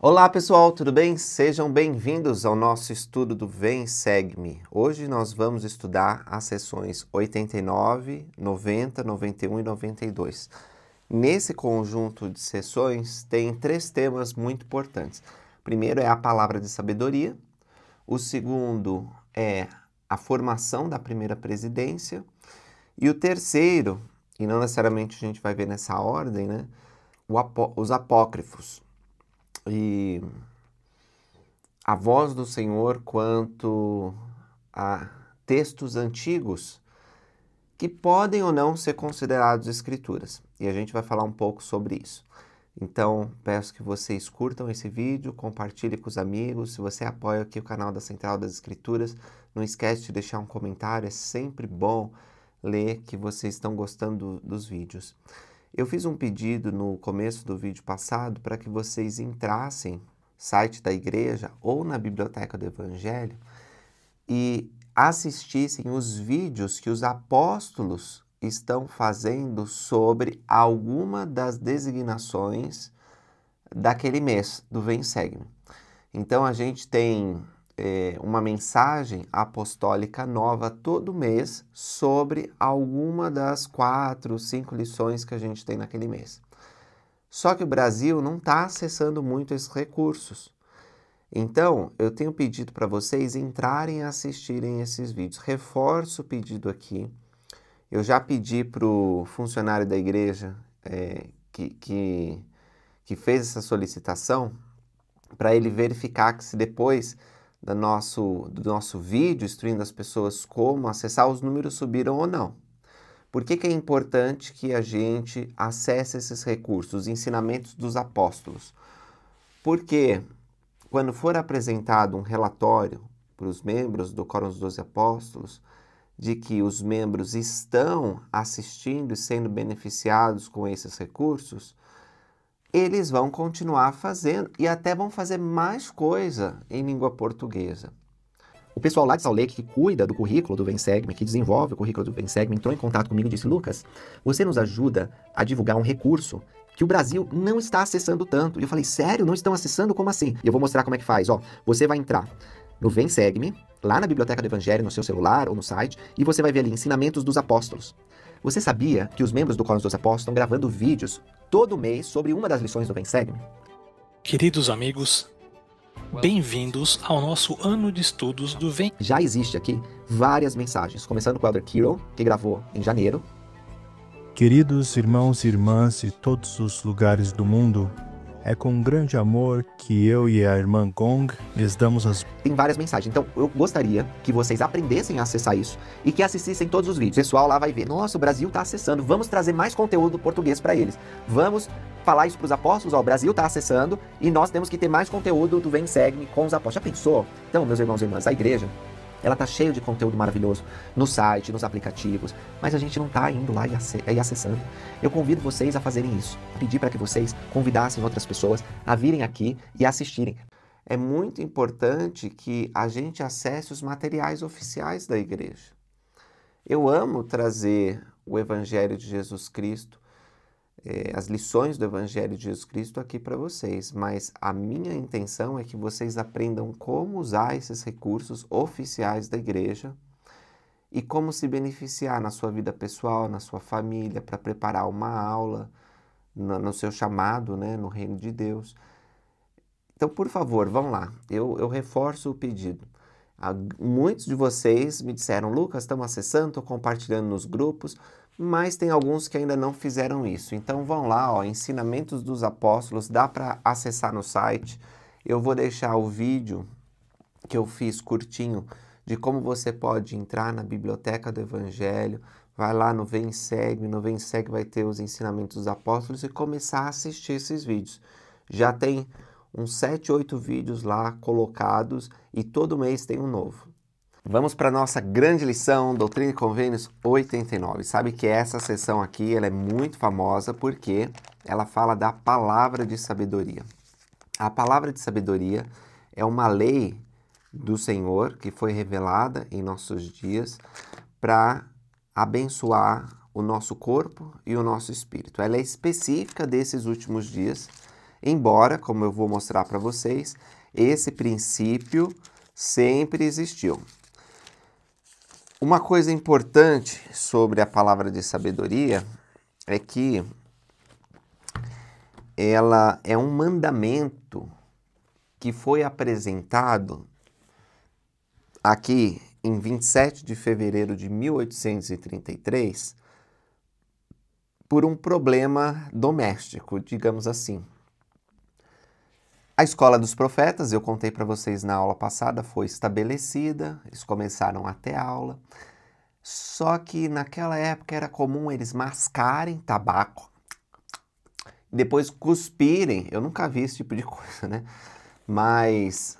Olá pessoal, tudo bem? Sejam bem-vindos ao nosso estudo do Vem Segue-me. Hoje nós vamos estudar as sessões 89, 90, 91 e 92. Nesse conjunto de sessões tem três temas muito importantes. O primeiro é a palavra de sabedoria, o segundo é a formação da primeira presidência e o terceiro, e não necessariamente a gente vai ver nessa ordem, né? Os apócrifos. E a voz do Senhor quanto a textos antigos que podem ou não ser considerados escrituras. E a gente vai falar um pouco sobre isso. Então, peço que vocês curtam esse vídeo, compartilhem com os amigos. Se você apoia aqui o canal da Central das Escrituras, não esquece de deixar um comentário. É sempre bom ler que vocês estão gostando dos vídeos. Eu fiz um pedido no começo do vídeo passado para que vocês entrassem no site da igreja ou na biblioteca do Evangelho e assistissem os vídeos que os apóstolos estão fazendo sobre alguma das designações daquele mês do Vem Segue-me. Então a gente tem uma mensagem apostólica nova todo mês sobre alguma das 4, 5 lições que a gente tem naquele mês. Só que o Brasil não está acessando muito esses recursos. Então, eu tenho pedido para vocês entrarem e assistirem esses vídeos. Reforço o pedido aqui. Eu já pedi para o funcionário da igreja que fez essa solicitação para ele verificar que se depois do nosso vídeo instruindo as pessoas como acessar, os números subiram ou não. Por que é importante que a gente acesse esses recursos, os ensinamentos dos apóstolos? Porque quando for apresentado um relatório para os membros do Quórum dos 12 Apóstolos, de que os membros estão assistindo e sendo beneficiados com esses recursos, eles vão continuar fazendo e até vão fazer mais coisa em língua portuguesa. O pessoal lá de Salt Lake que cuida do currículo do Vem Segue-me, que desenvolve o currículo do Vem Segue-me, entrou em contato comigo e disse: Lucas, você nos ajuda a divulgar um recurso que o Brasil não está acessando tanto. E eu falei: sério? Não estão acessando? Como assim? E eu vou mostrar como é que faz. Ó, você vai entrar no Vem Segue-me, lá na Biblioteca do Evangelho, no seu celular ou no site, e você vai ver ali Ensinamentos dos Apóstolos. Você sabia que os membros do Quórum dos Apóstolos estão gravando vídeos todo mês sobre uma das lições do Vem Segue-me? Queridos amigos, bem-vindos ao nosso ano de estudos do Vem. Já existe aqui várias mensagens, começando com o Elder Kirill, que gravou em janeiro. Queridos irmãos e irmãs de todos os lugares do mundo, é com grande amor que eu e a irmã Gong lhes damos as... Tem várias mensagens, então eu gostaria que vocês aprendessem a acessar isso e que assistissem todos os vídeos. O pessoal lá vai ver: nossa, o Brasil está acessando, vamos trazer mais conteúdo português para eles. Vamos falar isso para os apóstolos: ó, o Brasil está acessando e nós temos que ter mais conteúdo do Vem Segue-me com os apóstolos. Já pensou? Então, meus irmãos e irmãs, a igreja, ela está cheia de conteúdo maravilhoso no site, nos aplicativos, mas a gente não está indo lá e acessando. Eu convido vocês a fazerem isso, pedir para que vocês convidassem outras pessoas a virem aqui e assistirem. É muito importante que a gente acesse os materiais oficiais da igreja. Eu amo trazer o Evangelho de Jesus Cristo, as lições do Evangelho de Jesus Cristo aqui para vocês, mas a minha intenção é que vocês aprendam como usar esses recursos oficiais da igreja e como se beneficiar na sua vida pessoal, na sua família, para preparar uma aula no seu chamado, né, no reino de Deus. Então, por favor, vão lá. Eu reforço o pedido. Muitos de vocês me disseram: Lucas, estamos acessando, estou compartilhando nos grupos, mas tem alguns que ainda não fizeram isso. Então vão lá, ó, Ensinamentos dos Apóstolos, dá para acessar no site. Eu vou deixar o vídeo que eu fiz curtinho de como você pode entrar na Biblioteca do Evangelho. Vai lá no Vem Segue, no Vem Segue vai ter os Ensinamentos dos Apóstolos e começar a assistir esses vídeos. Já tem uns 7, 8 vídeos lá colocados e todo mês tem um novo. Vamos para a nossa grande lição, Doutrina e Convênios 89. Sabe que essa sessão aqui ela é muito famosa porque ela fala da palavra de sabedoria. A palavra de sabedoria é uma lei do Senhor que foi revelada em nossos dias para abençoar o nosso corpo e o nosso espírito. Ela é específica desses últimos dias Embora, como eu vou mostrar para vocês, esse princípio sempre existiu. Uma coisa importante sobre a palavra de sabedoria é que ela é um mandamento que foi apresentado aqui em 27 de fevereiro de 1833 por um problema doméstico, digamos assim. A escola dos profetas, eu contei para vocês na aula passada, foi estabelecida, eles começaram a ter aula, só que naquela época era comum eles mascarem tabaco, depois cuspirem. Eu nunca vi esse tipo de coisa, né? Mas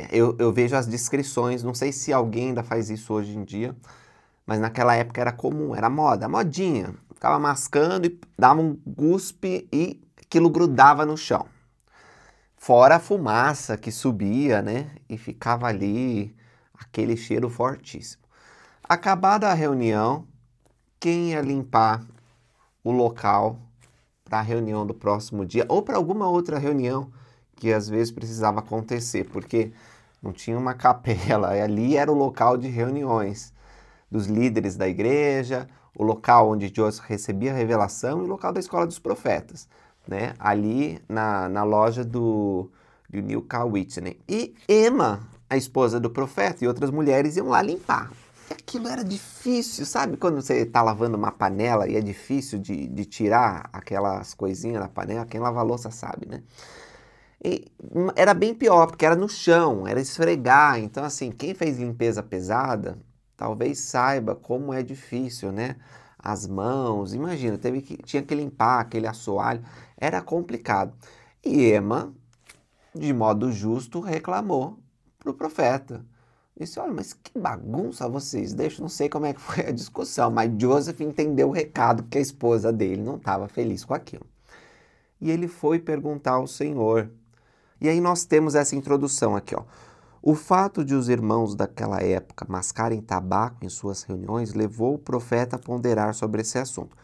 eu vejo as descrições, não sei se alguém ainda faz isso hoje em dia, mas naquela época era comum, era moda, modinha. Ficava mascando e dava um cuspe e aquilo grudava no chão. Fora a fumaça que subia, né? E ficava ali aquele cheiro fortíssimo. Acabada a reunião, quem ia limpar o local para a reunião do próximo dia ou para alguma outra reunião que às vezes precisava acontecer, porque não tinha uma capela, ali era o local de reuniões dos líderes da igreja, o local onde Joseph recebia a revelação e o local da escola dos profetas, né? Ali na loja do Neil Carl Whitney. E Emma, a esposa do profeta, e outras mulheres iam lá limpar. E aquilo era difícil, sabe? Quando você está lavando uma panela e é difícil de tirar aquelas coisinhas da panela, quem lava a louça sabe, né? E era bem pior, porque era no chão, era esfregar. Então, assim, quem fez limpeza pesada, talvez saiba como é difícil, né? As mãos, imagina, tinha que limpar aquele assoalho, era complicado. E Emma, de modo justo, reclamou para o profeta. Disse, olha, mas que bagunça vocês deixam, não sei como é que foi a discussão, mas Joseph entendeu o recado que a esposa dele não estava feliz com aquilo. E ele foi perguntar ao Senhor. E aí nós temos essa introdução aqui, ó. O fato de os irmãos daquela época mascarem tabaco em suas reuniões levou o profeta a ponderar sobre esse assunto.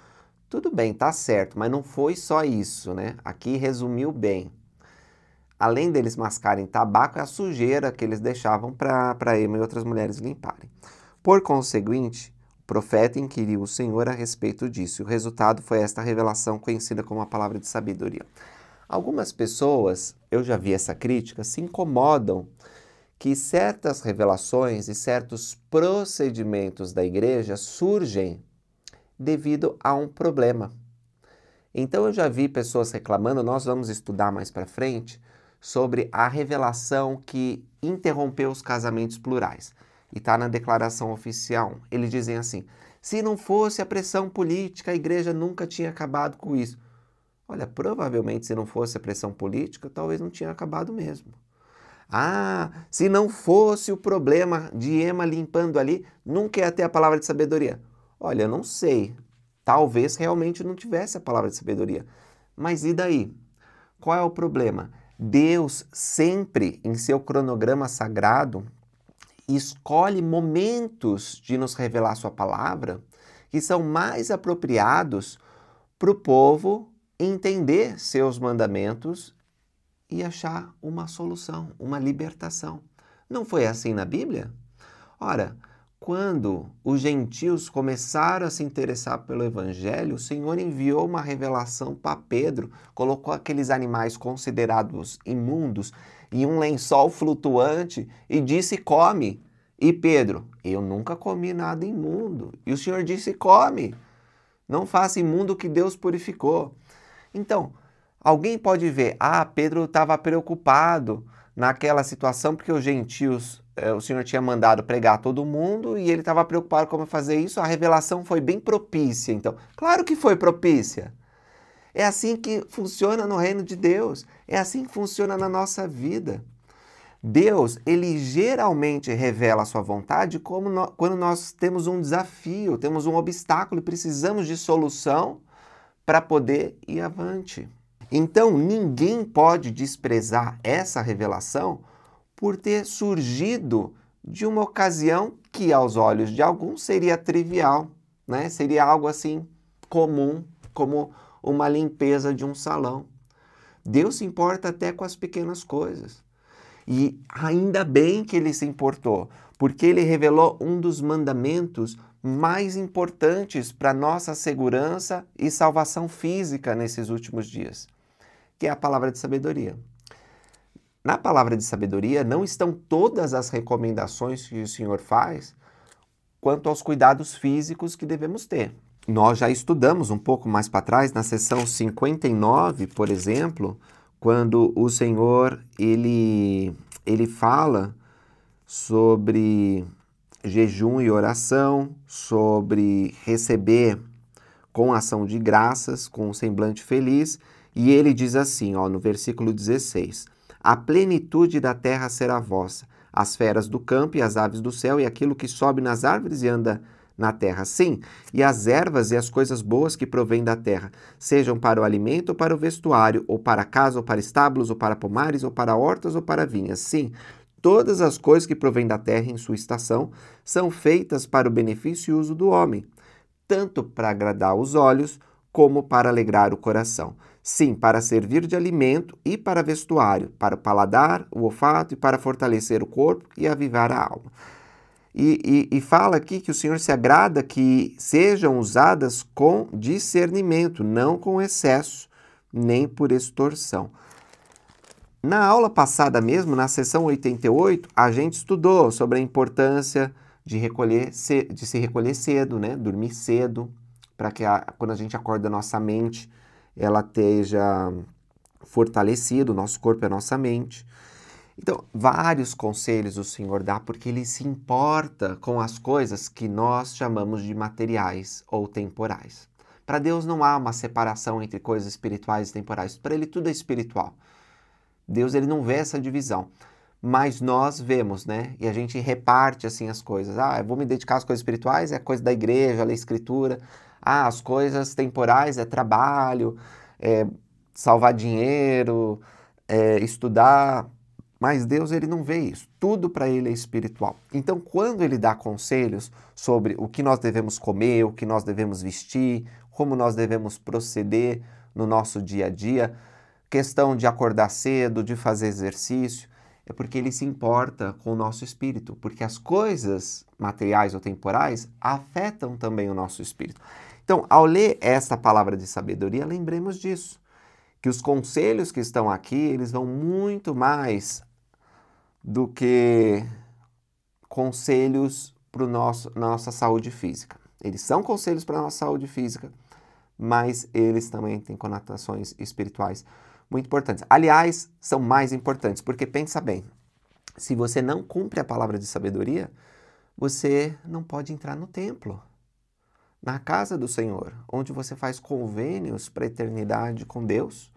Tudo bem, tá certo, mas não foi só isso, né? Aqui resumiu bem. Além deles mascarem tabaco, é a sujeira que eles deixavam para Emma e outras mulheres limparem. Por conseguinte, o profeta inquiriu o Senhor a respeito disso, e o resultado foi esta revelação conhecida como a palavra de sabedoria. Algumas pessoas, eu já vi essa crítica, se incomodam que certas revelações e certos procedimentos da igreja surgem devido a um problema. Então eu já vi pessoas reclamando, nós vamos estudar mais para frente, sobre a revelação que interrompeu os casamentos plurais. E está na declaração oficial. Eles dizem assim, se não fosse a pressão política, a igreja nunca tinha acabado com isso. Olha, provavelmente se não fosse a pressão política, talvez não tinha acabado mesmo. Ah, se não fosse o problema de Emma limpando ali, nunca ia ter a palavra de sabedoria. Olha, eu não sei. Talvez realmente não tivesse a palavra de sabedoria. Mas e daí? Qual é o problema? Deus sempre, em seu cronograma sagrado, escolhe momentos de nos revelar sua palavra que são mais apropriados para o povo entender seus mandamentos e achar uma solução, uma libertação. Não foi assim na Bíblia? Ora, quando os gentios começaram a se interessar pelo Evangelho, o Senhor enviou uma revelação para Pedro, colocou aqueles animais considerados imundos em um lençol flutuante e disse, come. E Pedro, eu nunca comi nada imundo. E o Senhor disse, come. Não faça imundo o que Deus purificou. Então, alguém pode ver, Pedro estava preocupado naquela situação porque os gentios, o Senhor tinha mandado pregar a todo mundo e ele estava preocupado como fazer isso. A revelação foi bem propícia, então. Claro que foi propícia. É assim que funciona no reino de Deus. É assim que funciona na nossa vida. Deus, ele geralmente revela a sua vontade quando nós temos um desafio, temos um obstáculo e precisamos de solução para poder ir avante. Então, ninguém pode desprezar essa revelação por ter surgido de uma ocasião que, aos olhos de alguns, seria trivial, né? Seria algo assim comum, como uma limpeza de um salão. Deus se importa até com as pequenas coisas. E ainda bem que ele se importou, porque ele revelou um dos mandamentos mais importantes para nossa segurança e salvação física nesses últimos dias, que é a palavra de sabedoria. Na palavra de sabedoria não estão todas as recomendações que o Senhor faz quanto aos cuidados físicos que devemos ter. Nós já estudamos um pouco mais para trás, na sessão 59, por exemplo, quando o Senhor ele fala sobre jejum e oração, sobre receber com ação de graças, com um semblante feliz, e ele diz assim, no versículo 16: a plenitude da terra será vossa, as feras do campo e as aves do céu, e aquilo que sobe nas árvores e anda na terra, sim, e as ervas e as coisas boas que provêm da terra, sejam para o alimento ou para o vestuário, ou para casa, ou para estábulos, ou para pomares, ou para hortas, ou para vinhas, sim, todas as coisas que provêm da terra em sua estação são feitas para o benefício e uso do homem, tanto para agradar os olhos, como para alegrar o coração. Sim, para servir de alimento e para vestuário, para o paladar, o olfato e para fortalecer o corpo e avivar a alma. E fala aqui que o Senhor se agrada que sejam usadas com discernimento, não com excesso, nem por extorsão. Na aula passada mesmo, na sessão 88, a gente estudou sobre a importância de se recolher cedo, né? Dormir cedo, para que quando a gente acorda a nossa mente, ela esteja fortalecida, o nosso corpo e a nossa mente. Então, vários conselhos o Senhor dá porque Ele se importa com as coisas que nós chamamos de materiais ou temporais. Para Deus não há uma separação entre coisas espirituais e temporais. Para Ele tudo é espiritual. Deus ele não vê essa divisão. Mas nós vemos, né? E a gente reparte assim as coisas. Eu vou me dedicar às coisas espirituais, é coisa da igreja, ler escritura. As coisas temporais é trabalho, é salvar dinheiro, é estudar. Mas Deus ele não vê isso. Tudo para ele é espiritual. Então, quando ele dá conselhos sobre o que nós devemos comer, o que nós devemos vestir, como nós devemos proceder no nosso dia a dia, questão de acordar cedo, de fazer exercício, é porque ele se importa com o nosso espírito, porque as coisas materiais ou temporais afetam também o nosso espírito. Então, ao ler esta palavra de sabedoria, lembremos disso, que os conselhos que estão aqui, eles vão muito mais do que conselhos para nossa saúde física. Eles são conselhos para a nossa saúde física, mas eles também têm conotações espirituais muito importantes. Aliás, são mais importantes, porque pensa bem, se você não cumpre a palavra de sabedoria, você não pode entrar no templo, na casa do Senhor, onde você faz convênios para a eternidade com Deus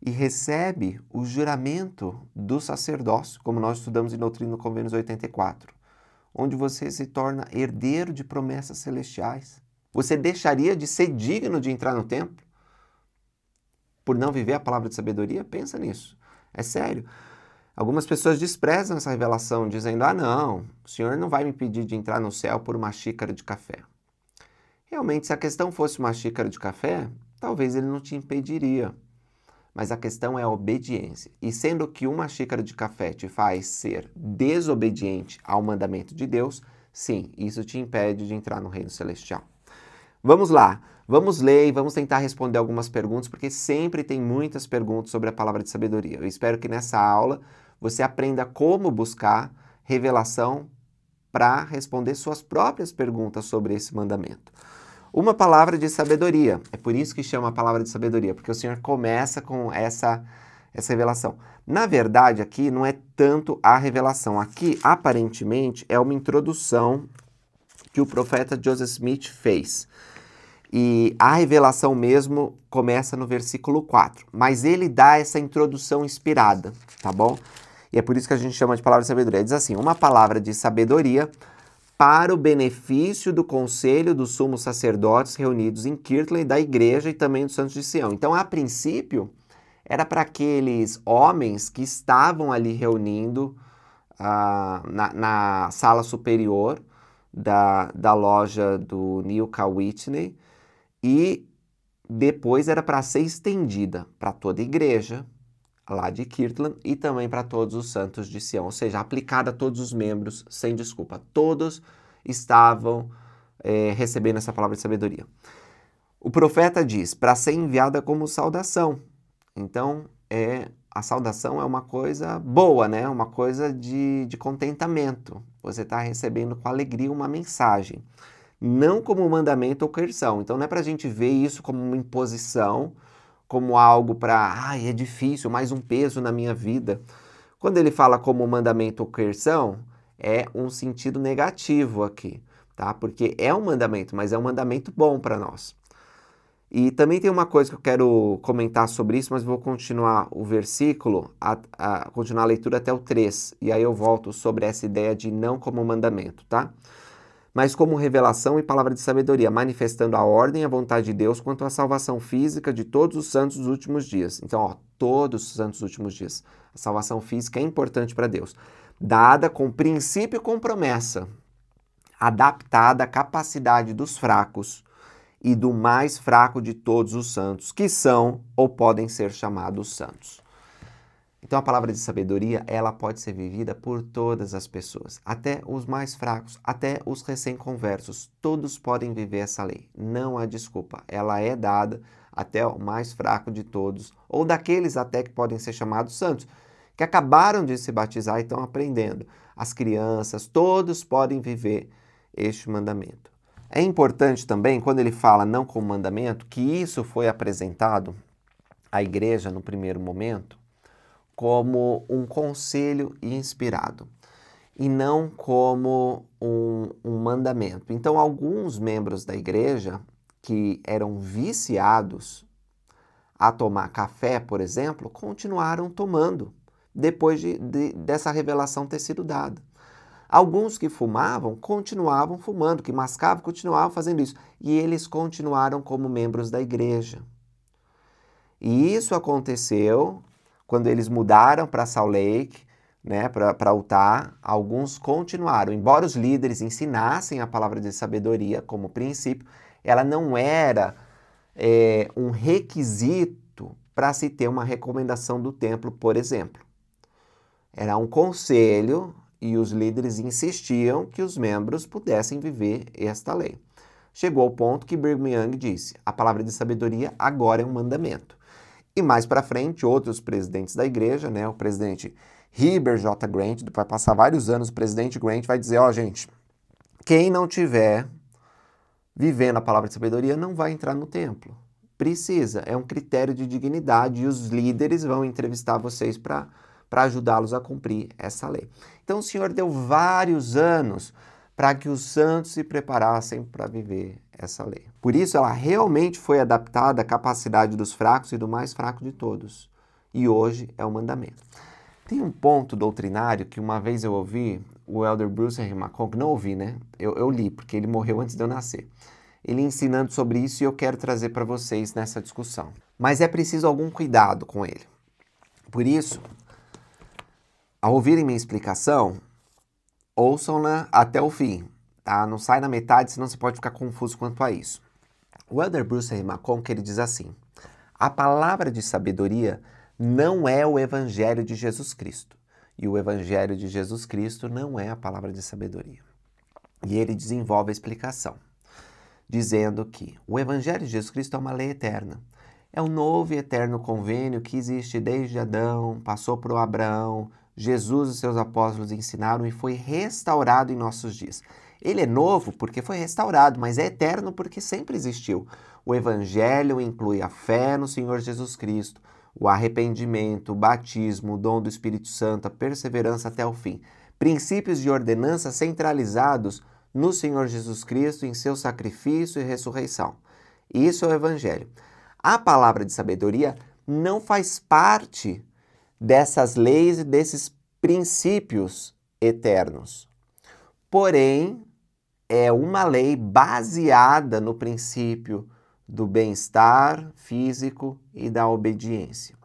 e recebe o juramento do sacerdócio, como nós estudamos em Doutrina e Convênios 84, onde você se torna herdeiro de promessas celestiais. Você deixaria de ser digno de entrar no templo por não viver a palavra de sabedoria? Pensa nisso. É sério. Algumas pessoas desprezam essa revelação, dizendo, não, o Senhor não vai me pedir de entrar no céu por uma xícara de café. Realmente, se a questão fosse uma xícara de café, talvez ele não te impediria. Mas a questão é a obediência. E sendo que uma xícara de café te faz ser desobediente ao mandamento de Deus, sim, isso te impede de entrar no reino celestial. Vamos lá, vamos ler e vamos tentar responder algumas perguntas, porque sempre tem muitas perguntas sobre a palavra de sabedoria. Eu espero que nessa aula você aprenda como buscar revelação para responder suas próprias perguntas sobre esse mandamento. Uma palavra de sabedoria, é por isso que chama a palavra de sabedoria, porque o Senhor começa com essa revelação. Na verdade, aqui não é tanto a revelação, aqui aparentemente é uma introdução que o profeta Joseph Smith fez. E a revelação mesmo começa no versículo 4, mas ele dá essa introdução inspirada, tá bom? E é por isso que a gente chama de palavra de sabedoria. Ele diz assim, uma palavra de sabedoria para o benefício do conselho dos sumos sacerdotes reunidos em Kirtland, da igreja e também dos santos de Sião. Então, a princípio, era para aqueles homens que estavam ali reunindo na sala superior da loja do Neil K. Whitney, e depois era para ser estendida para toda a igreja lá de Kirtland e também para todos os santos de Sião, ou seja, aplicada a todos os membros, sem desculpa. Todos estavam recebendo essa palavra de sabedoria. O profeta diz, para ser enviada como saudação. Então, a saudação é uma coisa boa, né? Uma coisa de contentamento. Você está recebendo com alegria uma mensagem. Não como mandamento ou coerção. Então, não é para a gente ver isso como uma imposição, como algo para, é difícil, mais um peso na minha vida. Quando ele fala como mandamento ou coerção, é um sentido negativo aqui, tá? Porque é um mandamento, mas é um mandamento bom para nós. E também tem uma coisa que eu quero comentar sobre isso, mas vou continuar o versículo, continuar a leitura até o 3, e aí eu volto sobre essa ideia de não como mandamento, tá? Mas como revelação e palavra de sabedoria, manifestando a ordem e a vontade de Deus quanto à salvação física de todos os santos dos últimos dias. Então, todos os santos dos últimos dias. A salvação física é importante para Deus. Dada com princípio e com promessa, adaptada à capacidade dos fracos e do mais fraco de todos os santos, que são ou podem ser chamados santos. Então a palavra de sabedoria, ela pode ser vivida por todas as pessoas, até os mais fracos, até os recém-conversos, todos podem viver essa lei, não há desculpa, ela é dada até o mais fraco de todos, ou daqueles até que podem ser chamados santos, que acabaram de se batizar e estão aprendendo. As crianças, todos podem viver este mandamento. É importante também, quando ele fala não como mandamento, que isso foi apresentado à igreja no primeiro momento como um conselho inspirado e não como um mandamento. Então, alguns membros da igreja que eram viciados a tomar café, por exemplo, continuaram tomando depois dessa revelação ter sido dada. Alguns que fumavam, continuavam fumando, que mascavam, continuavam fazendo isso. E eles continuaram como membros da igreja. E isso aconteceu quando eles mudaram para Salt Lake, né, para Utah. Alguns continuaram. Embora os líderes ensinassem a palavra de sabedoria como princípio, ela não era um requisito para se ter uma recomendação do templo, por exemplo. Era um conselho e os líderes insistiam que os membros pudessem viver esta lei. Chegou ao ponto que Brigham Young disse, a palavra de sabedoria agora é um mandamento. E mais para frente, outros presidentes da igreja, né, o presidente Heber J. Grant, vai passar vários anos, o presidente Grant vai dizer, gente, quem não tiver vivendo a palavra de sabedoria não vai entrar no templo. Precisa, é um critério de dignidade e os líderes vão entrevistar vocês para ajudá-los a cumprir essa lei. Então o Senhor deu vários anos para que os santos se preparassem para viver essa lei. Por isso ela realmente foi adaptada à capacidade dos fracos e do mais fraco de todos. E hoje é um mandamento. Tem um ponto doutrinário que uma vez eu ouvi, o elder Bruce Henry McConkie, não ouvi, né? Eu li, porque ele morreu antes de eu nascer. Ele ensinando sobre isso e eu quero trazer para vocês nessa discussão. Mas é preciso algum cuidado com ele. Por isso, ao ouvirem minha explicação, ouçam-na até o fim, tá? Não sai na metade, senão você pode ficar confuso quanto a isso. O elder Bruce Henry McConkie, ele diz assim, a palavra de sabedoria não é o evangelho de Jesus Cristo. E o evangelho de Jesus Cristo não é a palavra de sabedoria. E ele desenvolve a explicação, dizendo que o evangelho de Jesus Cristo é uma lei eterna. É um novo e eterno convênio que existe desde Adão, passou por Abraão, Jesus e seus apóstolos ensinaram e foi restaurado em nossos dias. Ele é novo porque foi restaurado, mas é eterno porque sempre existiu. O evangelho inclui a fé no Senhor Jesus Cristo, o arrependimento, o batismo, o dom do Espírito Santo, a perseverança até o fim. Princípios de ordenança centralizados no Senhor Jesus Cristo, em seu sacrifício e ressurreição. Isso é o evangelho. A palavra de sabedoria não faz parte dessas leis e desses princípios eternos. Porém, é uma lei baseada no princípio do bem-estar físico e da obediência.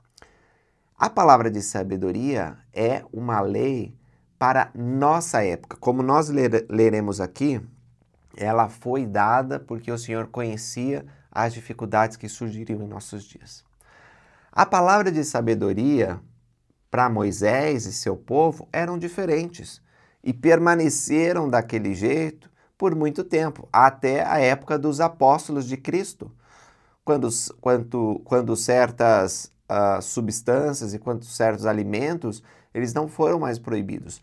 A palavra de sabedoria é uma lei para nossa época. Como nós leremos aqui, ela foi dada porque o Senhor conhecia às dificuldades que surgiriam em nossos dias. A palavra de sabedoria para Moisés e seu povo eram diferentes e permaneceram daquele jeito por muito tempo, até a época dos apóstolos de Cristo, quando certas substâncias e quando certos alimentos eles não foram mais proibidos.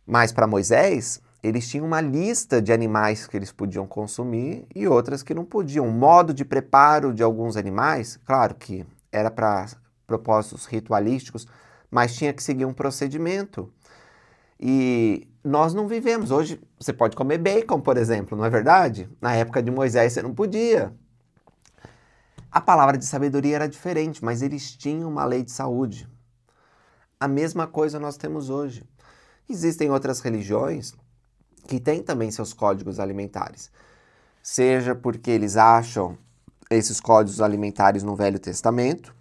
Mas para Moisés, eles tinham uma lista de animais que eles podiam consumir e outras que não podiam. O modo de preparo de alguns animais, claro que era para propósitos ritualísticos, mas tinha que seguir um procedimento. E nós não vivemos. Hoje você pode comer bacon, por exemplo, não é verdade? Na época de Moisés você não podia. A palavra de sabedoria era diferente, mas eles tinham uma lei de saúde. A mesma coisa nós temos hoje. Existem outras religiões que têm também seus códigos alimentares. Seja porque eles acham esses códigos alimentares no Velho Testamento,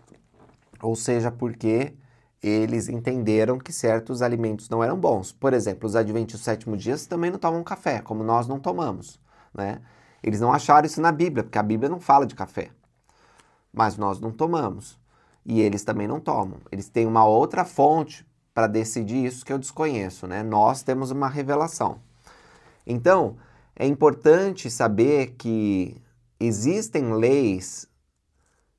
ou seja porque eles entenderam que certos alimentos não eram bons. Por exemplo, os adventistas do sétimo dia também não tomam café, como nós não tomamos, né? Eles não acharam isso na Bíblia, porque a Bíblia não fala de café. Mas nós não tomamos. E eles também não tomam. Eles têm uma outra fonte para decidir isso que eu desconheço, né? Nós temos uma revelação. Então, é importante saber que existem leis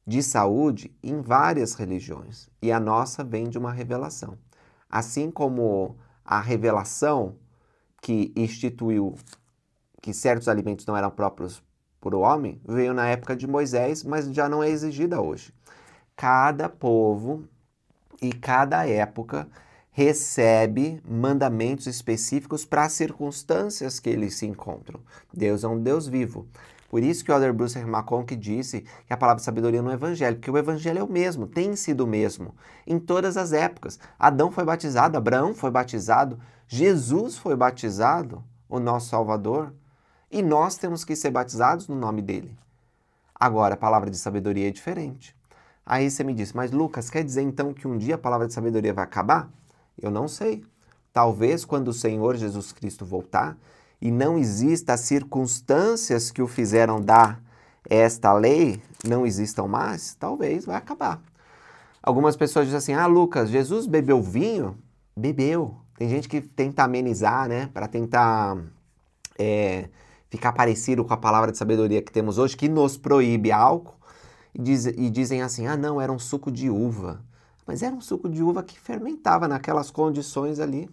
de saúde em várias religiões e a nossa vem de uma revelação. Assim como a revelação que instituiu que certos alimentos não eram próprios para o homem, veio na época de Moisés, mas já não é exigida hoje. Cada povo e cada época recebe mandamentos específicos para as circunstâncias que eles se encontram. Deus é um Deus vivo. Por isso que o Elder Bruce McConkie disse que a palavra sabedoria no Evangelho, porque o Evangelho é o mesmo, tem sido o mesmo, em todas as épocas. Adão foi batizado, Abraão foi batizado, Jesus foi batizado, o nosso Salvador, e nós temos que ser batizados no nome dele. Agora, a palavra de sabedoria é diferente. Aí você me disse, mas Lucas, quer dizer então que um dia a palavra de sabedoria vai acabar? Eu não sei. Talvez quando o Senhor Jesus Cristo voltar e não exista as circunstâncias que o fizeram dar esta lei, não existam mais, talvez vai acabar. Algumas pessoas dizem assim, Lucas, Jesus bebeu vinho? Bebeu. Tem gente que tenta amenizar, né, para tentar ficar parecido com a palavra de sabedoria que temos hoje, que nos proíbe álcool, e dizem assim, não, era um suco de uva. Mas era um suco de uva que fermentava naquelas condições ali.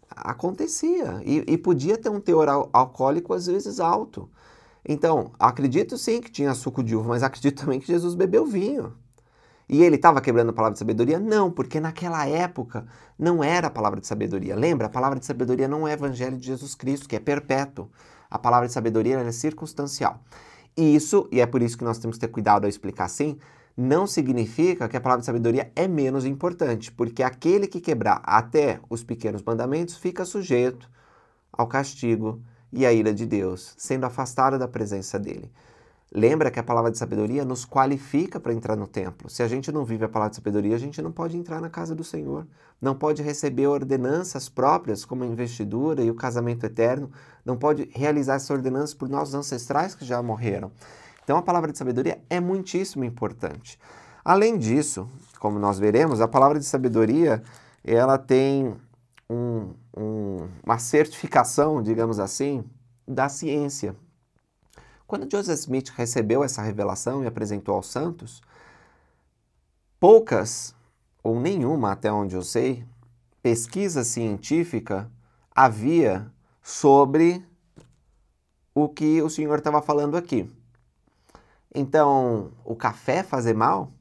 Acontecia. E podia ter um teor alcoólico às vezes alto. Então, acredito sim que tinha suco de uva, mas acredito também que Jesus bebeu vinho. E ele estava quebrando a palavra de sabedoria? Não, porque naquela época não era a palavra de sabedoria. Lembra? A palavra de sabedoria não é o evangelho de Jesus Cristo, que é perpétuo. A palavra de sabedoria é circunstancial. E é por isso que nós temos que ter cuidado ao explicar assim, não significa que a palavra de sabedoria é menos importante, porque aquele que quebrar até os pequenos mandamentos fica sujeito ao castigo e à ira de Deus, sendo afastado da presença dele. Lembra que a palavra de sabedoria nos qualifica para entrar no templo. Se a gente não vive a palavra de sabedoria, a gente não pode entrar na casa do Senhor. Não pode receber ordenanças próprias, como a investidura e o casamento eterno. Não pode realizar essas ordenanças por nossos ancestrais que já morreram. Então a palavra de sabedoria é muitíssimo importante. Além disso, como nós veremos, a palavra de sabedoria ela tem uma certificação, digamos assim, da ciência. Quando Joseph Smith recebeu essa revelação e apresentou aos santos, poucas, ou nenhuma até onde eu sei, pesquisa científica havia sobre o que o senhor estava falando aqui. Então, o café fazer mal?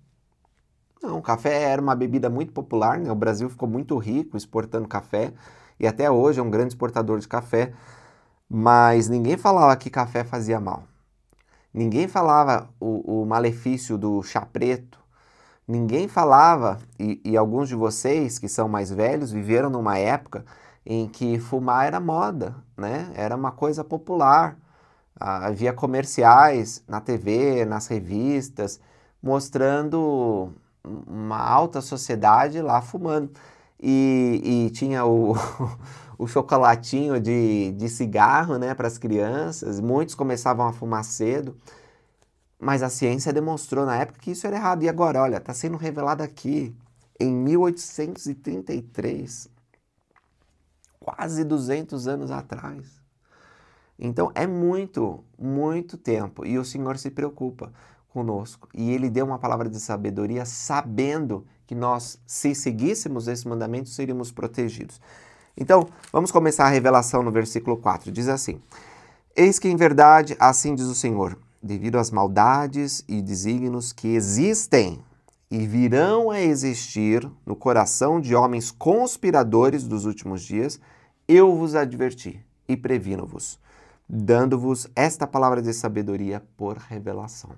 Não, o café era uma bebida muito popular, né? O Brasil ficou muito rico exportando café e até hoje é um grande exportador de café, mas ninguém falava que café fazia mal. Ninguém falava o malefício do chá preto. Ninguém falava, e alguns de vocês que são mais velhos viveram numa época em que fumar era moda, né? Era uma coisa popular. Havia comerciais na TV, nas revistas, mostrando uma alta sociedade lá fumando. E tinha o chocolatinho de cigarro, né, para as crianças. Muitos começavam a fumar cedo. Mas a ciência demonstrou na época que isso era errado. E agora, olha, está sendo revelado aqui, em 1833, quase 200 anos atrás. Então é muito, muito tempo. E o Senhor se preocupa conosco. E Ele deu uma palavra de sabedoria sabendo que nós, se seguíssemos esse mandamento, seríamos protegidos. Então, vamos começar a revelação no versículo 4. Diz assim: Eis que em verdade, assim diz o Senhor, devido às maldades e desígnios que existem e virão a existir no coração de homens conspiradores dos últimos dias, eu vos adverti e previno-vos, dando-vos esta palavra de sabedoria por revelação.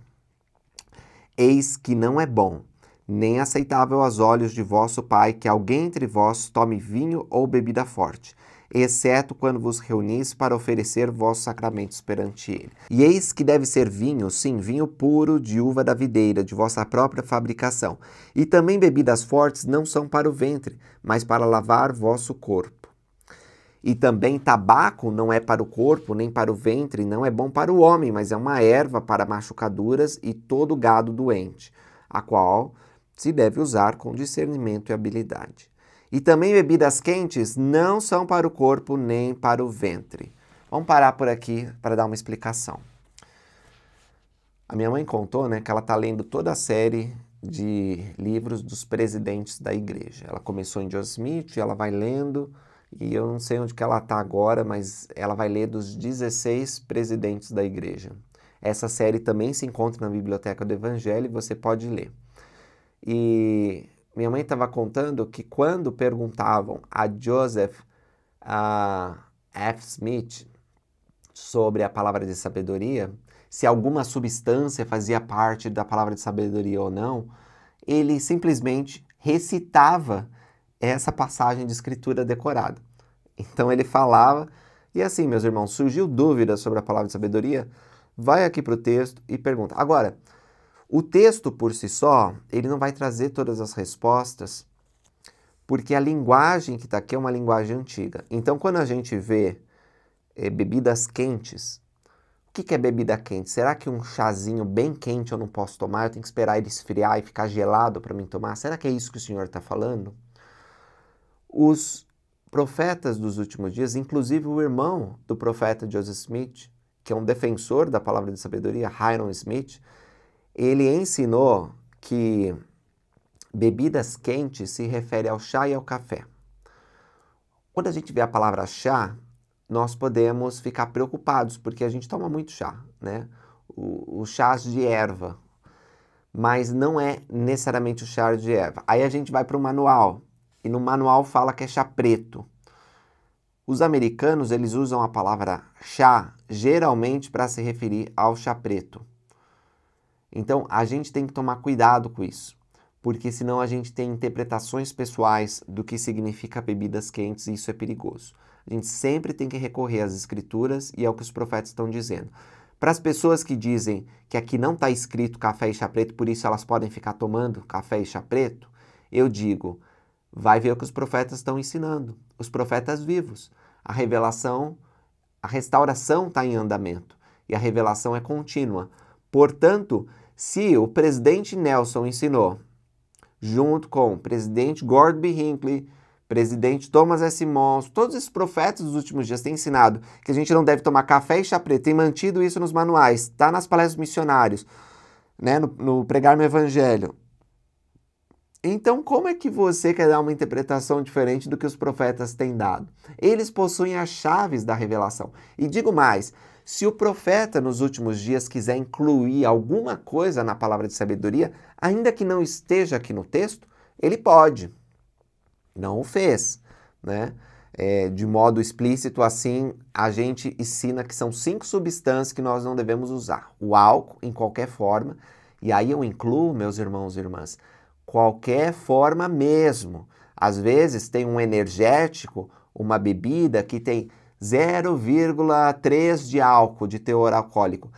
Eis que não é bom, nem aceitável aos olhos de vosso Pai, que alguém entre vós tome vinho ou bebida forte, exceto quando vos reunis para oferecer vossos sacramentos perante ele. E eis que deve ser vinho, sim, vinho puro de uva da videira, de vossa própria fabricação. E também bebidas fortes não são para o ventre, mas para lavar vosso corpo. E também tabaco não é para o corpo, nem para o ventre, não é bom para o homem, mas é uma erva para machucaduras e todo gado doente, a qual se deve usar com discernimento e habilidade. E também bebidas quentes não são para o corpo nem para o ventre. Vamos parar por aqui para dar uma explicação. A minha mãe contou, né, que ela está lendo toda a série de livros dos presidentes da igreja. Ela começou em Joseph Smith, ela vai lendo, e eu não sei onde que ela está agora, mas ela vai ler dos 16 presidentes da igreja. Essa série também se encontra na Biblioteca do Evangelho e você pode ler. E minha mãe estava contando que quando perguntavam a Joseph F. Smith sobre a palavra de sabedoria, se alguma substância fazia parte da palavra de sabedoria ou não, ele simplesmente recitava essa passagem de escritura decorada. Então ele falava, e assim, meus irmãos, surgiu dúvida sobre a palavra de sabedoria, vai aqui para o texto e pergunta. Agora, o texto por si só, ele não vai trazer todas as respostas, porque a linguagem que está aqui é uma linguagem antiga. Então, quando a gente vê bebidas quentes, o que é bebida quente? Será que um chazinho bem quente eu não posso tomar? Eu tenho que esperar ele esfriar e ficar gelado para mim tomar? Será que é isso que o Senhor está falando? Os profetas dos últimos dias, inclusive o irmão do profeta Joseph Smith, que é um defensor da palavra de sabedoria, Hyrum Smith, ele ensinou que bebidas quentes se refere ao chá e ao café. Quando a gente vê a palavra chá, nós podemos ficar preocupados, porque a gente toma muito chá, né? Os chás de erva, mas não é necessariamente o chá de erva. Aí a gente vai para o manual, e no manual fala que é chá preto. Os americanos, eles usam a palavra chá geralmente para se referir ao chá preto. Então, a gente tem que tomar cuidado com isso, porque senão a gente tem interpretações pessoais do que significa bebidas quentes e isso é perigoso. A gente sempre tem que recorrer às escrituras e ao que os profetas estão dizendo. Para as pessoas que dizem que aqui não está escrito café e chá preto, por isso elas podem ficar tomando café e chá preto, eu digo, vai ver o que os profetas estão ensinando, os profetas vivos. A revelação, a restauração está em andamento e a revelação é contínua. Portanto, se o presidente Nelson ensinou, junto com o presidente Gordon B. Hinckley, presidente Thomas S. Monson, todos esses profetas dos últimos dias têm ensinado que a gente não deve tomar café e chá preto, tem mantido isso nos manuais, está nas palestras missionários, né, no pregar no evangelho. Então, como é que você quer dar uma interpretação diferente do que os profetas têm dado? Eles possuem as chaves da revelação. E digo mais, se o profeta nos últimos dias quiser incluir alguma coisa na palavra de sabedoria, ainda que não esteja aqui no texto, ele pode. Não o fez, né? De modo explícito, assim, a gente ensina que são 5 substâncias que nós não devemos usar. O álcool, em qualquer forma, e aí eu incluo, meus irmãos e irmãs, qualquer forma mesmo. Às vezes tem um energético, uma bebida que tem 0,3 de álcool, de teor alcoólico.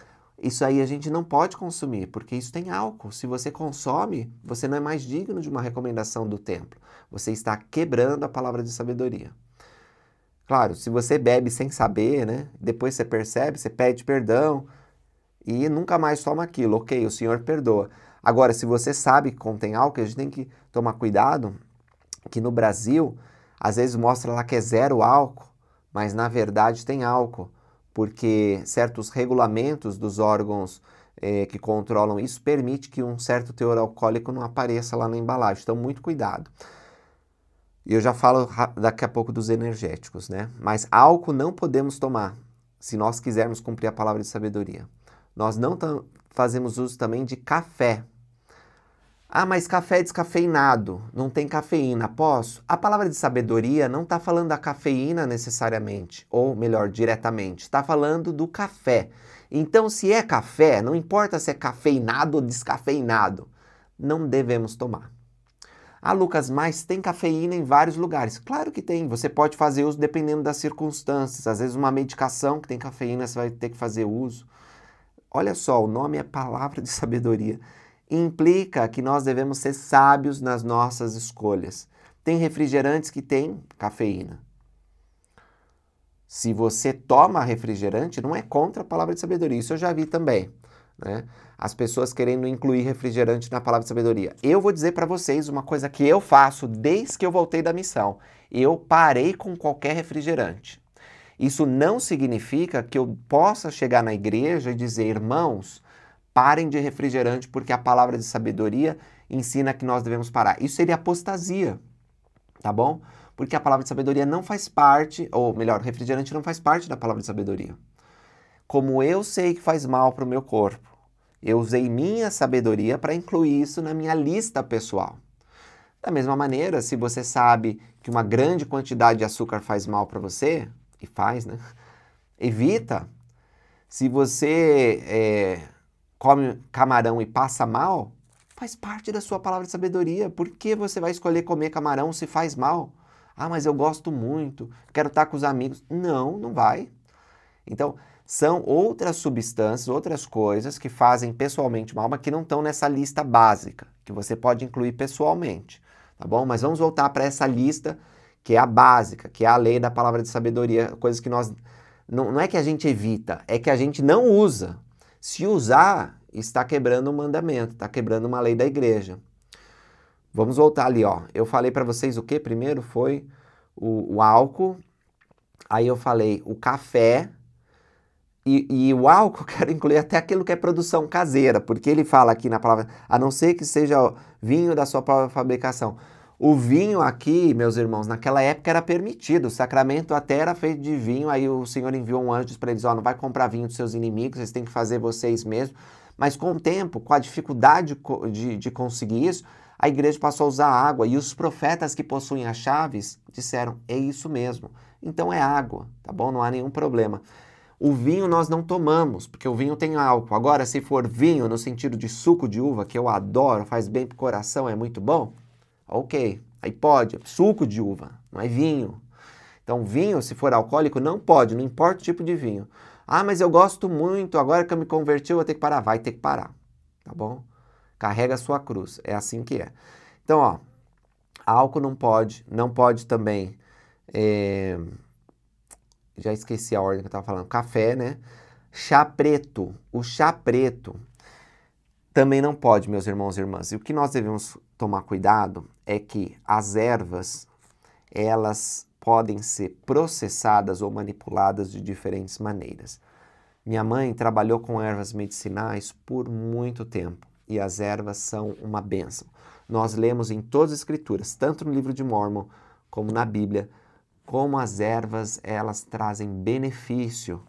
Isso aí a gente não pode consumir, porque isso tem álcool. Se você consome, você não é mais digno de uma recomendação do templo. Você está quebrando a palavra de sabedoria. Claro, se você bebe sem saber, né? Depois você percebe, você pede perdão, e nunca mais toma aquilo. Ok, o Senhor perdoa. Agora, se você sabe que contém álcool, a gente tem que tomar cuidado, que no Brasil, às vezes mostra lá que é 0 álcool, mas na verdade tem álcool, porque certos regulamentos dos órgãos que controlam isso permite que um certo teor alcoólico não apareça lá na embalagem. Então, muito cuidado. E eu já falo daqui a pouco dos energéticos, né? Mas álcool não podemos tomar, se nós quisermos cumprir a palavra de sabedoria. Nós não fazemos uso também de café. Ah, mas café é descafeinado, não tem cafeína, posso? A palavra de sabedoria não está falando da cafeína necessariamente, ou melhor, diretamente, está falando do café. Então, se é café, não importa se é cafeinado ou descafeinado, não devemos tomar. Ah, Lucas, mas tem cafeína em vários lugares. Claro que tem, você pode fazer uso dependendo das circunstâncias. Às vezes uma medicação que tem cafeína você vai ter que fazer uso. Olha só, o nome é palavra de sabedoria. Implica que nós devemos ser sábios nas nossas escolhas. Tem refrigerantes que têm cafeína. Se você toma refrigerante, não é contra a palavra de sabedoria. Isso eu já vi também, né? As pessoas querendo incluir refrigerante na palavra de sabedoria. Eu vou dizer para vocês uma coisa que eu faço desde que eu voltei da missão. Eu parei com qualquer refrigerante. Isso não significa que eu possa chegar na igreja e dizer, irmãos, parem de refrigerante porque a palavra de sabedoria ensina que nós devemos parar. Isso seria apostasia, tá bom? Porque a palavra de sabedoria não faz parte, ou melhor, o refrigerante não faz parte da palavra de sabedoria. Como eu sei que faz mal para o meu corpo, eu usei minha sabedoria para incluir isso na minha lista pessoal. Da mesma maneira, se você sabe que uma grande quantidade de açúcar faz mal para você, e faz, né? Evita. Se você come camarão e passa mal, faz parte da sua palavra de sabedoria. Por que você vai escolher comer camarão se faz mal? Ah, mas eu gosto muito, quero estar com os amigos. Não, não vai. Então, são outras substâncias, outras coisas que fazem pessoalmente mal, mas que não estão nessa lista básica, que você pode incluir pessoalmente, tá bom? Mas vamos voltar para essa lista que é a básica, que é a lei da palavra de sabedoria, coisas que nós... Não é que a gente evita, é que a gente não usa. Se usar, está quebrando um mandamento, está quebrando uma lei da igreja. Vamos voltar ali, ó. Eu falei para vocês o que primeiro? Foi o álcool, aí eu falei o café, e o álcool, quero incluir até aquilo que é produção caseira, porque ele fala aqui na palavra, a não ser que seja vinho da sua própria fabricação. O vinho aqui, meus irmãos, naquela época era permitido, o sacramento até era feito de vinho, aí o Senhor enviou um anjo para eles, ó, não vai comprar vinho dos seus inimigos, vocês têm que fazer vocês mesmos. Mas com o tempo, com a dificuldade de conseguir isso, a igreja passou a usar água, e os profetas que possuem as chaves disseram, é isso mesmo, então é água, tá bom? Não há nenhum problema. O vinho nós não tomamos, porque o vinho tem álcool. Agora, se for vinho no sentido de suco de uva, que eu adoro, faz bem pro coração, é muito bom, ok, aí pode, suco de uva, não é vinho. Então, vinho, se for alcoólico, não pode, não importa o tipo de vinho. Ah, mas eu gosto muito, agora que eu me converti, eu vou ter que parar. Vai ter que parar, tá bom? Carrega a sua cruz, é assim que é. Então, ó, álcool não pode também, já esqueci a ordem que eu estava falando, café, né? Chá preto, o chá preto também não pode, meus irmãos e irmãs. E o que nós devemos tomar cuidado é que as ervas, elas podem ser processadas ou manipuladas de diferentes maneiras. Minha mãe trabalhou com ervas medicinais por muito tempo e as ervas são uma bênção. Nós lemos em todas as escrituras, tanto no livro de Mórmon como na Bíblia, como as ervas elas trazem benefício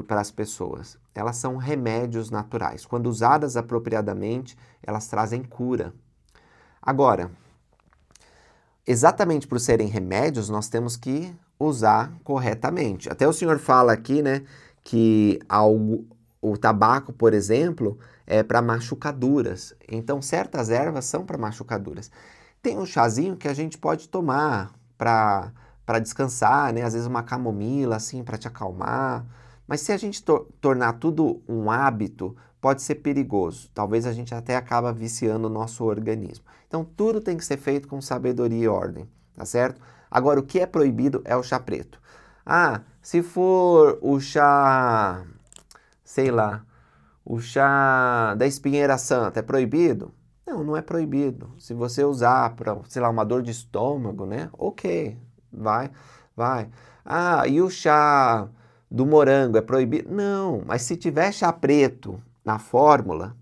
para as pessoas. Elas são remédios naturais. Quando usadas apropriadamente, elas trazem cura. Agora, exatamente por serem remédios, nós temos que usar corretamente. Até o Senhor fala aqui, né, que o tabaco, por exemplo, é para machucaduras. Então, certas ervas são para machucaduras. Tem um chazinho que a gente pode tomar para descansar, né? Às vezes uma camomila, assim, para te acalmar. Mas se a gente tornar tudo um hábito, pode ser perigoso. Talvez a gente até acaba viciando o nosso organismo. Então, tudo tem que ser feito com sabedoria e ordem, tá certo? Agora, o que é proibido é o chá preto. Ah, se for o chá, sei lá, O chá da espinheira santa é proibido? Não, não é proibido. Se você usar para, sei lá, uma dor de estômago, né? Ok, vai. Ah, e o chá do morango é proibido? Não, mas se tiver chá preto na fórmula,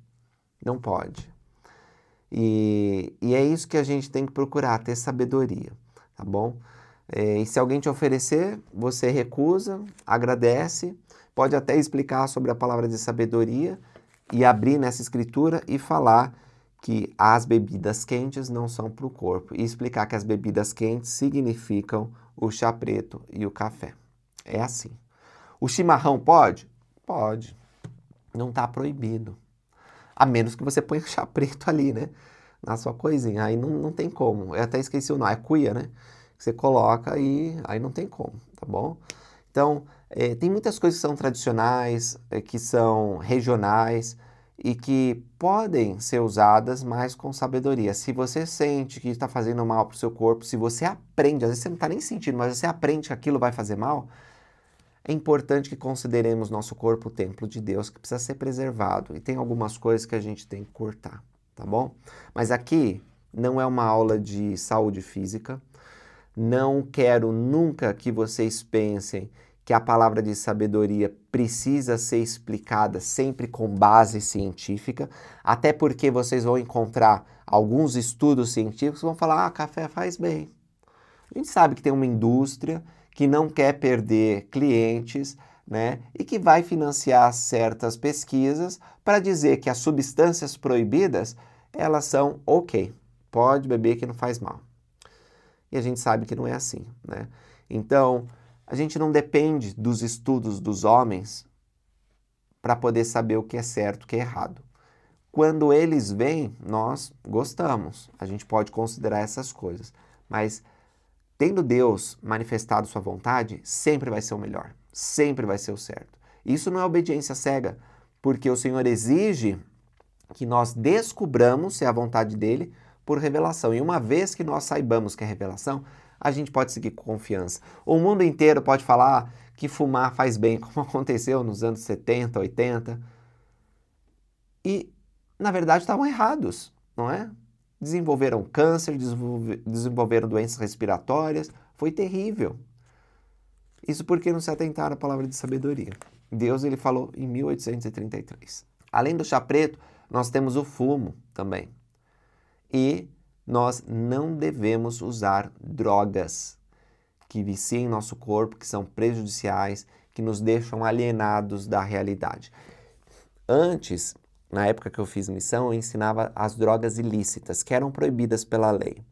não pode. E é isso que a gente tem que procurar, ter sabedoria, tá bom? E se alguém te oferecer, você recusa, agradece, pode até explicar sobre a palavra de sabedoria e abrir nessa escritura e falar que as bebidas quentes não são para o corpo e explicar que as bebidas quentes significam o chá preto e o café. É assim. O chimarrão pode? Pode. Não está proibido. A menos que você ponha o chá preto ali, né? Na sua coisinha. Aí não tem como. Eu até esqueci o nome. É cuia, né? Você coloca e aí não tem como, tá bom? Então, tem muitas coisas que são tradicionais, que são regionais e que podem ser usadas, mas com sabedoria. Se você sente que está fazendo mal para o seu corpo, se você aprende, às vezes você não está nem sentindo, mas você aprende que aquilo vai fazer mal, é importante que consideremos nosso corpo o templo de Deus, que precisa ser preservado. E tem algumas coisas que a gente tem que cortar, tá bom? Mas aqui não é uma aula de saúde física. Não quero nunca que vocês pensem que a palavra de sabedoria precisa ser explicada sempre com base científica, até porque vocês vão encontrar alguns estudos científicos que vão falar, café faz bem. A gente sabe que tem uma indústria que não quer perder clientes, né, e que vai financiar certas pesquisas para dizer que as substâncias proibidas, elas são ok, pode beber que não faz mal. E a gente sabe que não é assim, né? Então, a gente não depende dos estudos dos homens para poder saber o que é certo e o que é errado. Quando eles vêm, nós gostamos. A gente pode considerar essas coisas. Mas, tendo Deus manifestado sua vontade, sempre vai ser o melhor. Sempre vai ser o certo. Isso não é obediência cega, porque o Senhor exige que nós descubramos se é a vontade dele por revelação. E uma vez que nós saibamos que é revelação, a gente pode seguir com confiança. O mundo inteiro pode falar que fumar faz bem, como aconteceu nos anos 70, 80. E, na verdade, estavam errados, não é? Desenvolveram câncer, desenvolveram doenças respiratórias. Foi terrível. Isso porque não se atentaram à palavra de sabedoria. Deus, ele falou em 1833. Além do chá preto, nós temos o fumo também. E nós não devemos usar drogas que viciem nosso corpo, que são prejudiciais, que nos deixam alienados da realidade. Antes, na época que eu fiz missão, eu ensinava as drogas ilícitas, que eram proibidas pela lei.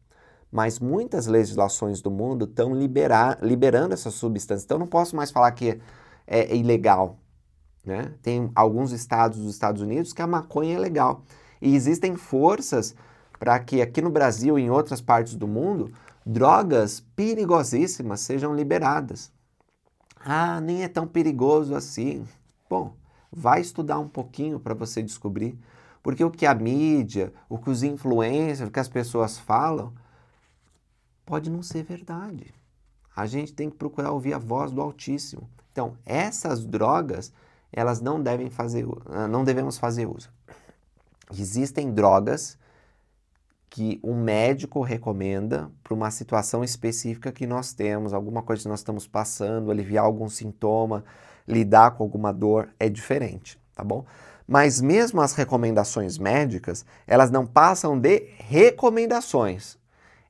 Mas muitas legislações do mundo estão liberando essas substâncias. Então, eu não posso mais falar que é ilegal, né? Tem alguns estados dos Estados Unidos que a maconha é legal. E existem forças para que aqui no Brasil e em outras partes do mundo, drogas perigosíssimas sejam liberadas. Ah, nem é tão perigoso assim. Bom, vai estudar um pouquinho para você descobrir. Porque o que a mídia, o que os influencers, o que as pessoas falam, pode não ser verdade. A gente tem que procurar ouvir a voz do Altíssimo. Então, essas drogas, elas não devemos fazer uso. Existem drogas que um médico recomenda para uma situação específica que nós temos, alguma coisa que nós estamos passando, aliviar algum sintoma, lidar com alguma dor, é diferente, tá bom? Mas mesmo as recomendações médicas, elas não passam de recomendações.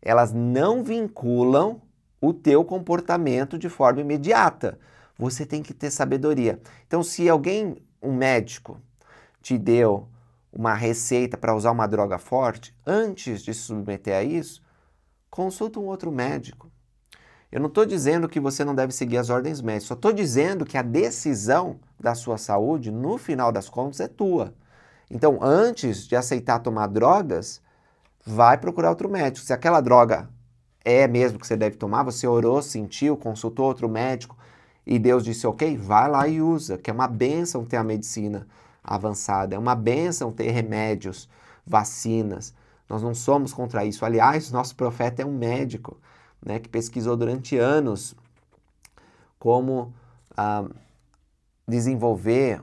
Elas não vinculam o teu comportamento de forma imediata. Você tem que ter sabedoria. Então, se um médico, te deu uma receita para usar uma droga forte, antes de se submeter a isso, consulta um outro médico. Eu não estou dizendo que você não deve seguir as ordens médicas, só estou dizendo que a decisão da sua saúde, no final das contas, é tua. Então, antes de aceitar tomar drogas, vai procurar outro médico. Se aquela droga é mesmo que você deve tomar, você orou, sentiu, consultou outro médico e Deus disse ok, vai lá e usa, que é uma bênção ter a medicina avançada, é uma bênção ter remédios, vacinas. Nós não somos contra isso. Aliás, nosso profeta é um médico, né, que pesquisou durante anos como desenvolver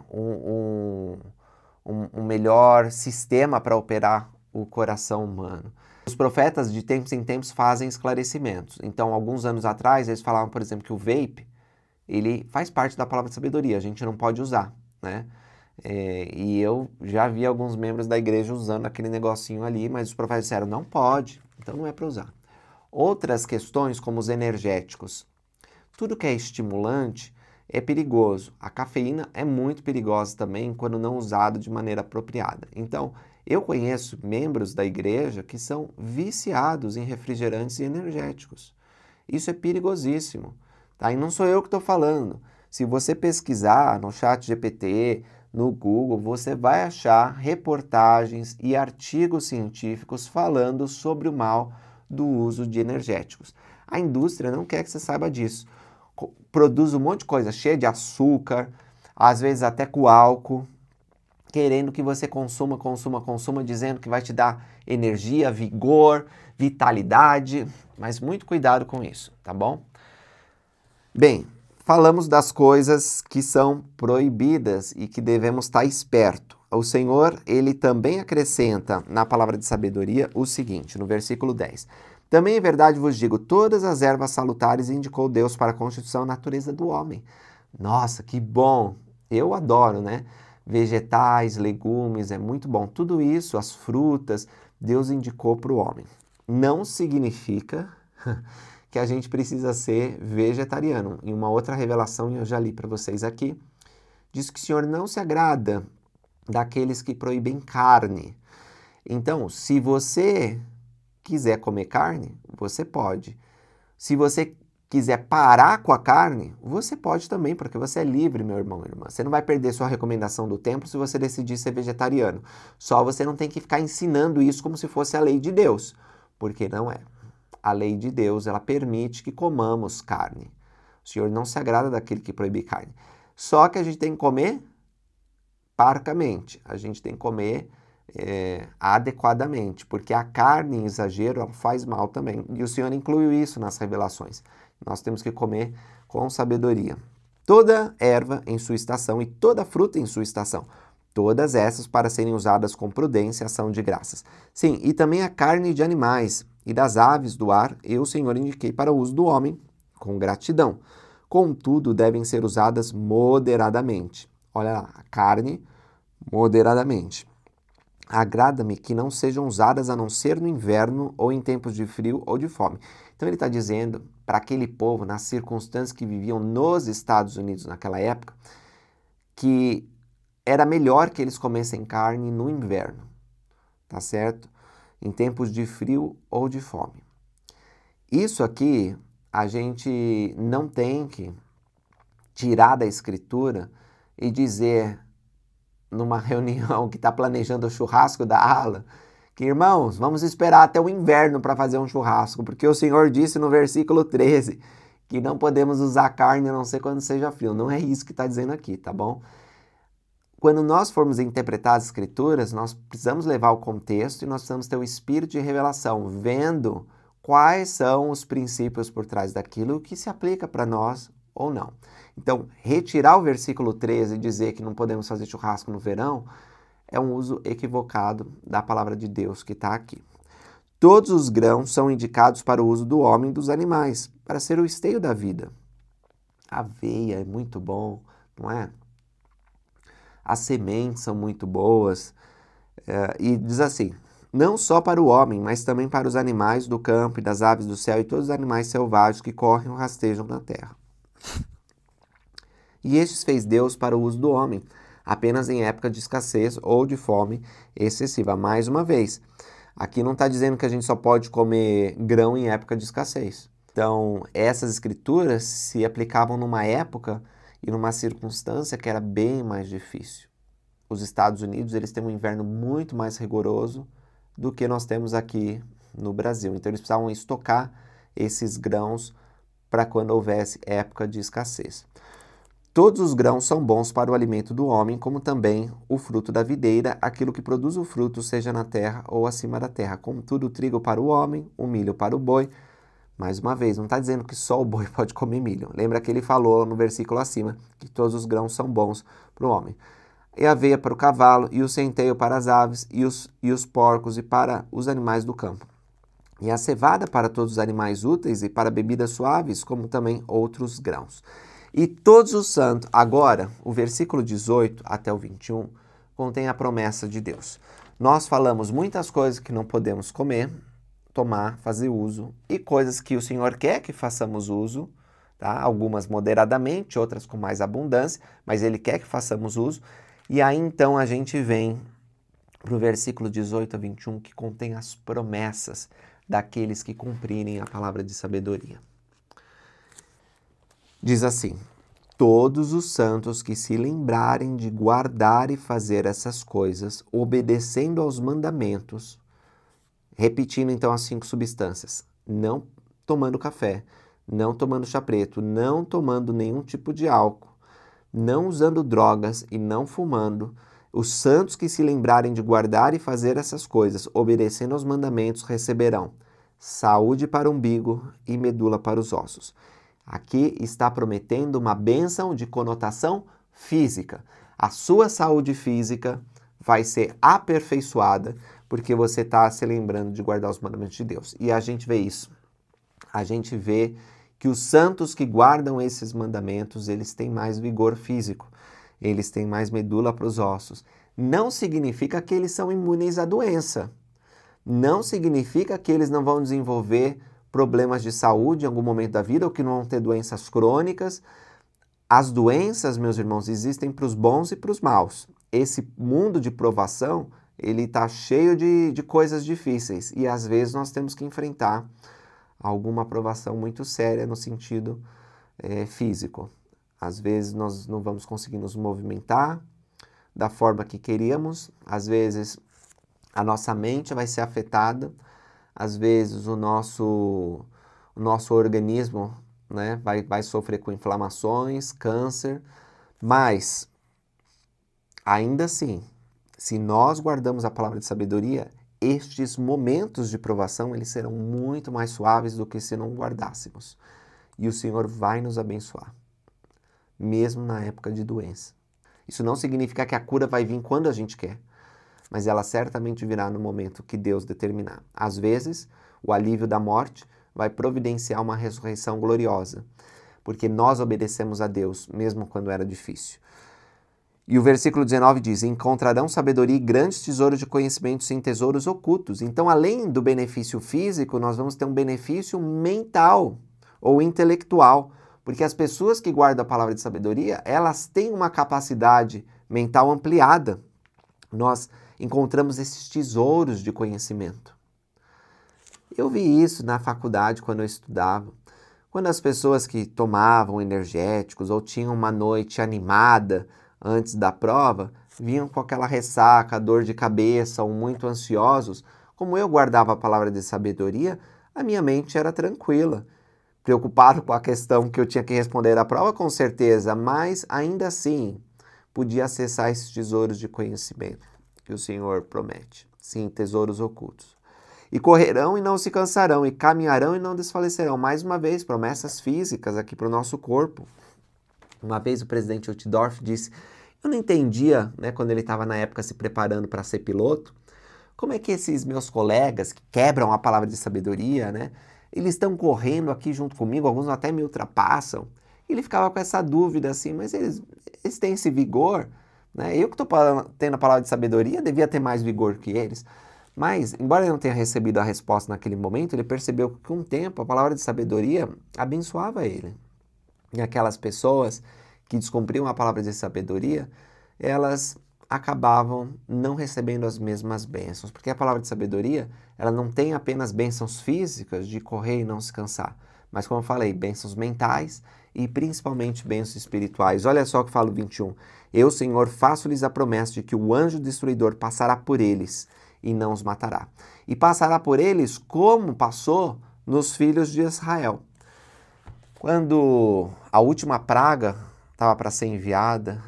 um melhor sistema para operar o coração humano. Os profetas de tempos em tempos fazem esclarecimentos. Então, alguns anos atrás, eles falavam, por exemplo, que o vape, ele faz parte da palavra de sabedoria, a gente não pode usar, né? E eu já vi alguns membros da igreja usando aquele negocinho ali, mas os profetas disseram, não pode, então não é para usar. Outras questões, como os energéticos. Tudo que é estimulante é perigoso. A cafeína é muito perigosa também quando não usado de maneira apropriada. Então, eu conheço membros da igreja que são viciados em refrigerantes e energéticos. Isso é perigosíssimo, tá? E não sou eu que estou falando. Se você pesquisar no ChatGPT, no Google, você vai achar reportagens e artigos científicos falando sobre o mal do uso de energéticos. A indústria não quer que você saiba disso. Produz um monte de coisa cheia de açúcar, às vezes até com álcool, querendo que você consuma, dizendo que vai te dar energia, vigor, vitalidade, mas muito cuidado com isso, tá bom? Bem, falamos das coisas que são proibidas e que devemos estar esperto. O Senhor, ele também acrescenta na palavra de sabedoria o seguinte, no versículo 10. Também em verdade vos digo, todas as ervas salutares indicou Deus para a constituição e natureza do homem. Nossa, que bom! Eu adoro, né? Vegetais, legumes, é muito bom. Tudo isso, as frutas, Deus indicou para o homem. Não significa que a gente precisa ser vegetariano. Em uma outra revelação, eu já li para vocês aqui, diz que o Senhor não se agrada daqueles que proíbem carne. Então, se você quiser comer carne, você pode. Se você quiser parar com a carne, você pode também, porque você é livre, meu irmão e irmã. Você não vai perder sua recomendação do templo se você decidir ser vegetariano. Só você não tem que ficar ensinando isso como se fosse a lei de Deus, porque não é. A lei de Deus, ela permite que comamos carne. O Senhor não se agrada daquele que proíbe carne. Só que a gente tem que comer parcamente. A gente tem que comer adequadamente, porque a carne em exagero ela faz mal também. E o Senhor incluiu isso nas revelações. Nós temos que comer com sabedoria. Toda erva em sua estação e toda fruta em sua estação. Todas essas para serem usadas com prudência e ação de graças. Sim, e também a carne de animais e das aves do ar, eu, Senhor, indiquei para o uso do homem com gratidão. Contudo, devem ser usadas moderadamente. Olha lá, a carne, moderadamente. Agrada-me que não sejam usadas a não ser no inverno ou em tempos de frio ou de fome. Então ele está dizendo para aquele povo, nas circunstâncias que viviam nos Estados Unidos naquela época, que era melhor que eles comessem carne no inverno, tá certo? Em tempos de frio ou de fome. Isso aqui a gente não tem que tirar da Escritura e dizer numa reunião que está planejando o churrasco da ala, que irmãos, vamos esperar até o inverno para fazer um churrasco, porque o Senhor disse no versículo 13 que não podemos usar carne a não ser quando seja frio. Não é isso que está dizendo aqui, tá bom? Quando nós formos interpretar as Escrituras, nós precisamos levar o contexto e nós precisamos ter o espírito de revelação, vendo quais são os princípios por trás daquilo que se aplica para nós ou não. Então, retirar o versículo 13 e dizer que não podemos fazer churrasco no verão é um uso equivocado da palavra de Deus que está aqui. Todos os grãos são indicados para o uso do homem e dos animais, para ser o esteio da vida. A aveia é muito bom, não é? As sementes são muito boas. E diz assim, não só para o homem, mas também para os animais do campo e das aves do céu e todos os animais selvagens que correm ou rastejam na terra. E estes fez Deus para o uso do homem, apenas em época de escassez ou de fome excessiva. Mais uma vez, aqui não está dizendo que a gente só pode comer grão em época de escassez. Então, essas escrituras se aplicavam numa época e numa circunstância que era bem mais difícil. Os Estados Unidos, eles têm um inverno muito mais rigoroso do que nós temos aqui no Brasil. Então, eles precisavam estocar esses grãos para quando houvesse época de escassez. Todos os grãos são bons para o alimento do homem, como também o fruto da videira, aquilo que produz o fruto, seja na terra ou acima da terra. Contudo, o trigo para o homem, o milho para o boi. Mais uma vez, não está dizendo que só o boi pode comer milho. Lembra que ele falou no versículo acima que todos os grãos são bons para o homem. e a aveia para o cavalo, e o centeio para as aves, e os porcos, e para os animais do campo. E a cevada para todos os animais úteis, e para bebidas suaves, como também outros grãos. E todos os santos, agora, o versículo 18 até o 21, contém a promessa de Deus. Nós falamos muitas coisas que não podemos comer, tomar, fazer uso, e coisas que o Senhor quer que façamos uso, tá? Algumas moderadamente, outras com mais abundância, mas Ele quer que façamos uso. E aí então a gente vem para o versículo 18 a 21, que contém as promessas daqueles que cumprirem a palavra de sabedoria. Diz assim: todos os santos que se lembrarem de guardar e fazer essas coisas, obedecendo aos mandamentos, repetindo então as 5 substâncias, não tomando café, não tomando chá preto, não tomando nenhum tipo de álcool, não usando drogas e não fumando, os santos que se lembrarem de guardar e fazer essas coisas, obedecendo aos mandamentos, receberão saúde para o umbigo e medula para os ossos. Aqui está prometendo uma bênção de conotação física. A sua saúde física vai ser aperfeiçoada porque você está se lembrando de guardar os mandamentos de Deus. E a gente vê isso. A gente vê que os santos que guardam esses mandamentos, eles têm mais vigor físico. Eles têm mais medula para os ossos. Não significa que eles são imunes à doença. Não significa que eles não vão desenvolver problemas de saúde em algum momento da vida ou que não vão ter doenças crônicas. As doenças, meus irmãos, existem para os bons e para os maus. Esse mundo de provação, ele está cheio de coisas difíceis e às vezes nós temos que enfrentar alguma provação muito séria no sentido físico. Às vezes nós não vamos conseguir nos movimentar da forma que queríamos, às vezes a nossa mente vai ser afetada, às vezes o nosso organismo, né, vai sofrer com inflamações, câncer, mas ainda assim, se nós guardamos a palavra de sabedoria, estes momentos de provação eles serão muito mais suaves do que se não guardássemos. E o Senhor vai nos abençoar, mesmo na época de doença. Isso não significa que a cura vai vir quando a gente quer, mas ela certamente virá no momento que Deus determinar. Às vezes, o alívio da morte vai providenciar uma ressurreição gloriosa, porque nós obedecemos a Deus, mesmo quando era difícil. E o versículo 19 diz: encontrarão sabedoria e grandes tesouros de conhecimento sem tesouros ocultos. Então, além do benefício físico, nós vamos ter um benefício mental ou intelectual, porque as pessoas que guardam a palavra de sabedoria, elas têm uma capacidade mental ampliada. Nós encontramos esses tesouros de conhecimento. Eu vi isso na faculdade quando eu estudava. Quando as pessoas que tomavam energéticos ou tinham uma noite animada antes da prova, vinham com aquela ressaca, dor de cabeça ou muito ansiosos, como eu guardava a palavra de sabedoria, a minha mente era tranquila. Preocupado com a questão que eu tinha que responder à prova, com certeza, mas ainda assim podia acessar esses tesouros de conhecimento que o Senhor promete. Sim, tesouros ocultos. E correrão e não se cansarão, e caminharão e não desfalecerão. Mais uma vez, promessas físicas aqui para o nosso corpo. Uma vez o presidente Altdorf disse, eu não entendia, né, quando ele estava na época se preparando para ser piloto, como é que esses meus colegas que quebram a palavra de sabedoria, né, eles estão correndo aqui junto comigo, alguns até me ultrapassam. Ele ficava com essa dúvida assim, mas eles têm esse vigor, né? Eu que estou tendo a palavra de sabedoria devia ter mais vigor que eles. Mas, embora ele não tenha recebido a resposta naquele momento, ele percebeu que com o tempo a palavra de sabedoria abençoava ele. E aquelas pessoas que descumpriam a palavra de sabedoria, elas acabavam não recebendo as mesmas bênçãos, porque a palavra de sabedoria, ela não tem apenas bênçãos físicas de correr e não se cansar, mas como eu falei, bênçãos mentais e principalmente bênçãos espirituais. Olha só o que fala o 21. Eu, Senhor, faço-lhes a promessa de que o anjo destruidor passará por eles e não os matará. E passará por eles como passou nos filhos de Israel. Quando a última praga estava para ser enviada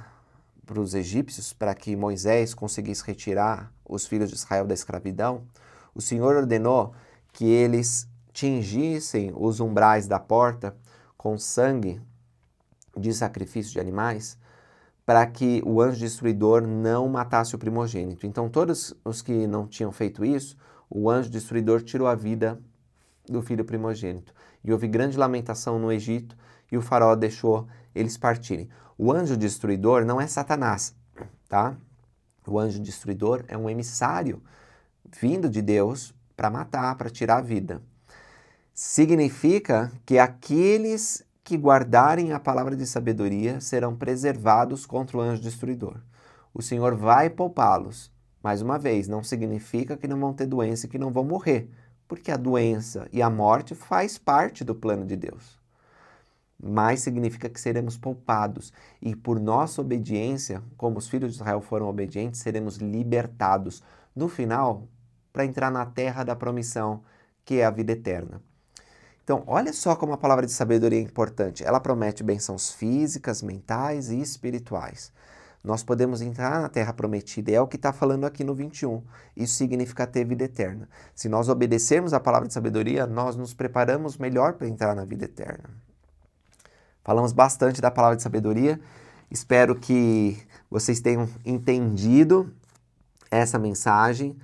para os egípcios, para que Moisés conseguisse retirar os filhos de Israel da escravidão, o Senhor ordenou que eles tingissem os umbrais da porta com sangue de sacrifício de animais, para que o anjo destruidor não matasse o primogênito. Então, todos os que não tinham feito isso, o anjo destruidor tirou a vida do filho primogênito. E houve grande lamentação no Egito, e o faraó deixou eles partirem. O anjo destruidor não é Satanás, tá? O anjo destruidor é um emissário vindo de Deus para matar, para tirar a vida. Significa que aqueles que guardarem a palavra de sabedoria serão preservados contra o anjo destruidor. O Senhor vai poupá-los. Mais uma vez, não significa que não vão ter doença e que não vão morrer, porque a doença e a morte faz parte do plano de Deus. Mas significa que seremos poupados e por nossa obediência, como os filhos de Israel foram obedientes, seremos libertados no final para entrar na terra da promissão, que é a vida eterna. Então, olha só como a palavra de sabedoria é importante. Ela promete bênçãos físicas, mentais e espirituais. Nós podemos entrar na terra prometida, é o que está falando aqui no 21. Isso significa ter vida eterna. Se nós obedecermos a palavra de sabedoria, nós nos preparamos melhor para entrar na vida eterna. Falamos bastante da palavra de sabedoria. Espero que vocês tenham entendido essa mensagem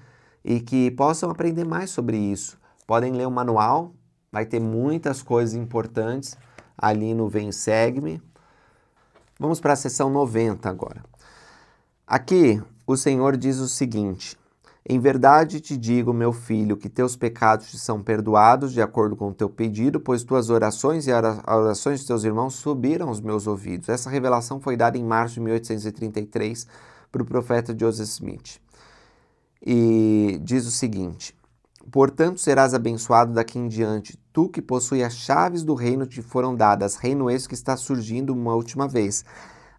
e que possam aprender mais sobre isso. Podem ler o manual, vai ter muitas coisas importantes ali no Vem Segue-me. Vamos para a sessão 90 agora. Aqui o Senhor diz o seguinte: em verdade te digo, meu filho, que teus pecados te são perdoados de acordo com o teu pedido, pois tuas orações e as orações de teus irmãos subiram aos meus ouvidos. Essa revelação foi dada em março de 1833 para o profeta Joseph Smith. E diz o seguinte: portanto serás abençoado daqui em diante, tu que possui as chaves do reino te foram dadas, reino esse que está surgindo uma última vez.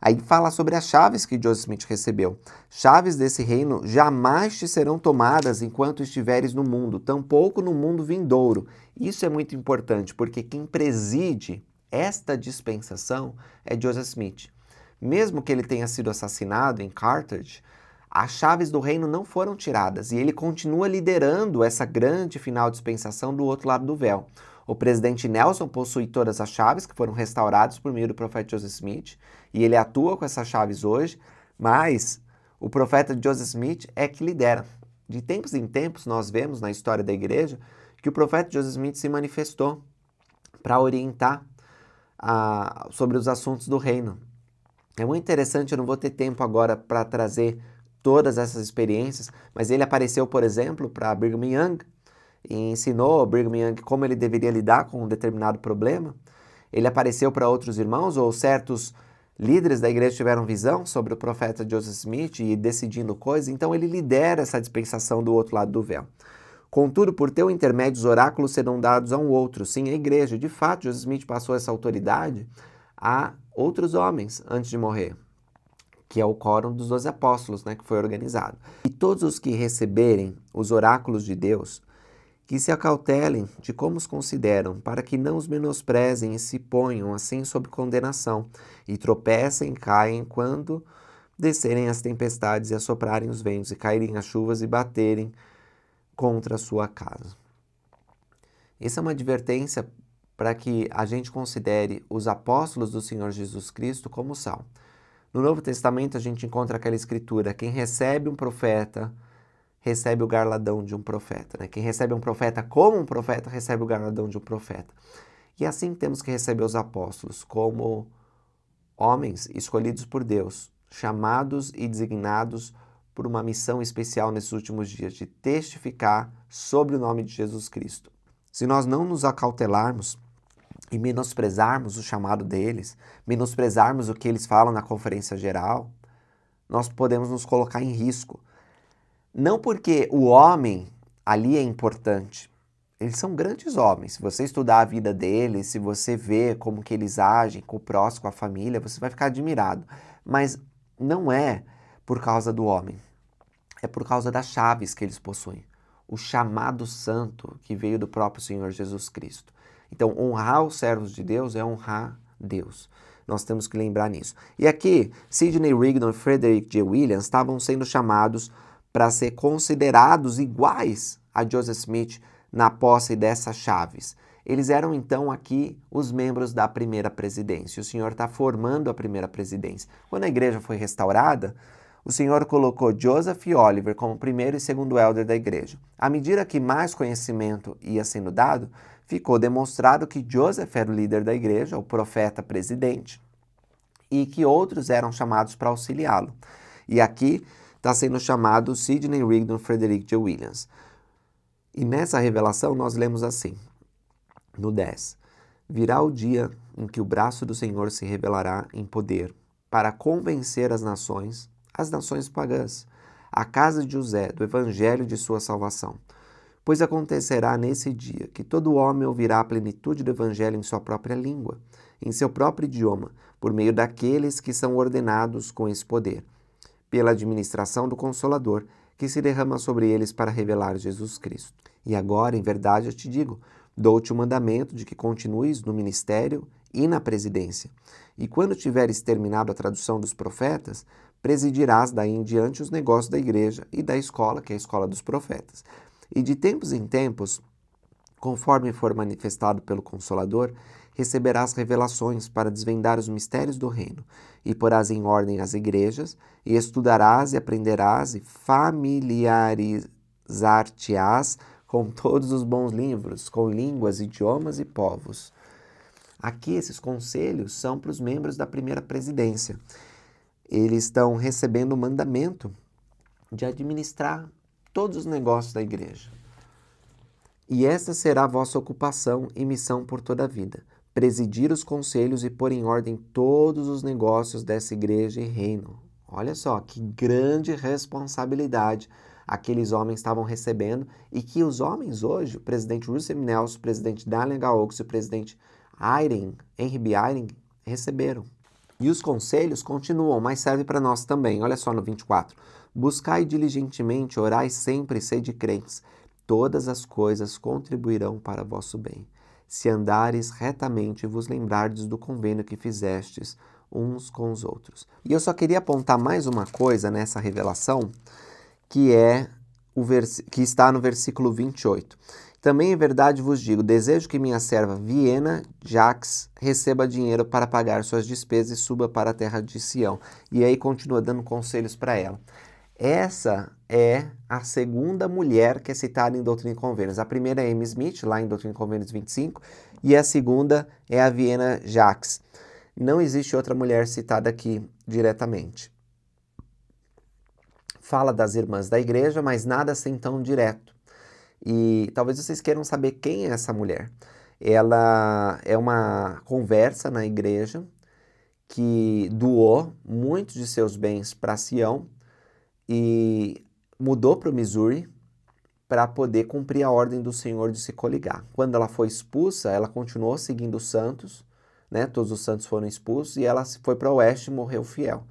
Aí fala sobre as chaves que Joseph Smith recebeu. Chaves desse reino jamais te serão tomadas enquanto estiveres no mundo, tampouco no mundo vindouro. Isso é muito importante, porque quem preside esta dispensação é Joseph Smith. Mesmo que ele tenha sido assassinado em Carthage, as chaves do reino não foram tiradas e ele continua liderando essa grande final dispensação do outro lado do véu. O presidente Nelson possui todas as chaves que foram restauradas por meio do profeta Joseph Smith e ele atua com essas chaves hoje, mas o profeta Joseph Smith é que lidera. De tempos em tempos nós vemos na história da igreja que o profeta Joseph Smith se manifestou para orientar sobre os assuntos do reino. É muito interessante, eu não vou ter tempo agora para trazer todas essas experiências, mas ele apareceu, por exemplo, para Brigham Young e ensinou a Brigham Young como ele deveria lidar com um determinado problema. Ele apareceu para outros irmãos, ou certos líderes da igreja tiveram visão sobre o profeta Joseph Smith e decidindo coisas, então ele lidera essa dispensação do outro lado do véu. Contudo, por teu intermédio, os oráculos serão dados a um outro, sim, a igreja. De fato, Joseph Smith passou essa autoridade a outros homens antes de morrer, que é o quórum dos 12 apóstolos, que foi organizado. E todos os que receberem os oráculos de Deus, que se acautelem de como os consideram, para que não os menosprezem e se ponham assim sob condenação, e tropecem e caem quando descerem as tempestades e assoprarem os ventos, e caírem as chuvas e baterem contra a sua casa. Essa é uma advertência para que a gente considere os apóstolos do Senhor Jesus Cristo como são. No Novo Testamento a gente encontra aquela escritura: quem recebe um profeta, recebe o galardão de um profeta. Quem recebe um profeta como um profeta, recebe o galardão de um profeta. E assim temos que receber os apóstolos, como homens escolhidos por Deus, chamados e designados por uma missão especial nesses últimos dias, de testificar sobre o nome de Jesus Cristo. Se nós não nos acautelarmos e menosprezarmos o chamado deles, menosprezarmos o que eles falam na conferência geral, nós podemos nos colocar em risco. Não porque o homem ali é importante. Eles são grandes homens. Se você estudar a vida deles, se você ver como que eles agem com o próximo, com a família, você vai ficar admirado. Mas não é por causa do homem. É por causa das chaves que eles possuem. O chamado santo que veio do próprio Senhor Jesus Cristo. Então, honrar os servos de Deus é honrar Deus. Nós temos que lembrar nisso. E aqui, Sidney Rigdon e Frederick J. Williams estavam sendo chamados para ser considerados iguais a Joseph Smith na posse dessas chaves. Eles eram então aqui os membros da primeira presidência. O Senhor está formando a primeira presidência. Quando a igreja foi restaurada, o Senhor colocou Joseph e Oliver como primeiro e segundo elder da igreja. À medida que mais conhecimento ia sendo dado, ficou demonstrado que Joseph era o líder da igreja, o profeta presidente, e que outros eram chamados para auxiliá-lo. E aqui está sendo chamado Sidney Rigdon Frederick J. Williams. E nessa revelação nós lemos assim, no 10. Virá o dia em que o braço do Senhor se revelará em poder para convencer as nações pagãs, a casa de José, do evangelho de sua salvação. Pois acontecerá nesse dia que todo homem ouvirá a plenitude do evangelho em sua própria língua, em seu próprio idioma, por meio daqueles que são ordenados com esse poder, pela administração do Consolador, que se derrama sobre eles para revelar Jesus Cristo. E agora, em verdade, eu te digo, dou-te o mandamento de que continues no ministério e na presidência. E quando tiveres terminado a tradução dos profetas, presidirás daí em diante os negócios da igreja e da escola, que é a escola dos profetas. E de tempos em tempos, conforme for manifestado pelo Consolador, receberás revelações para desvendar os mistérios do reino, e porás em ordem as igrejas, e estudarás e aprenderás e familiarizar-te-ás com todos os bons livros, com línguas, idiomas e povos. Aqui esses conselhos são para os membros da primeira presidência. Eles estão recebendo o mandamento de administrar todos os negócios da igreja. E essa será a vossa ocupação e missão por toda a vida, presidir os conselhos e pôr em ordem todos os negócios dessa igreja e reino. Olha só, que grande responsabilidade aqueles homens estavam recebendo e que os homens hoje, o presidente Russell M. Nelson, o presidente Daniel H. Oaks e o presidente Henry B. Eyring, receberam. E os conselhos continuam, mas serve para nós também. Olha só no 24. Buscai diligentemente, orai sempre e sede crentes. Todas as coisas contribuirão para vosso bem. Se andares retamente e vos lembrardes do convênio que fizestes uns com os outros. E eu só queria apontar mais uma coisa nessa revelação, que está no versículo 28. Também em verdade vos digo, desejo que minha serva Viena Jacques receba dinheiro para pagar suas despesas e suba para a terra de Sião. E aí continua dando conselhos para ela. Essa é a segunda mulher que é citada em Doutrina e Convênios. A primeira é Amy Smith, lá em Doutrina e Convênios 25, e a segunda é a Viena Jacques. Não existe outra mulher citada aqui diretamente. Fala das irmãs da igreja, mas nada assim tão direto. E talvez vocês queiram saber quem é essa mulher. Ela é uma conversa na igreja que doou muitos de seus bens para Sião e mudou para o Missouri para poder cumprir a ordem do Senhor de se coligar. Quando ela foi expulsa, ela continuou seguindo os santos, né? Todos os santos foram expulsos e ela foi para o oeste e morreu fiel.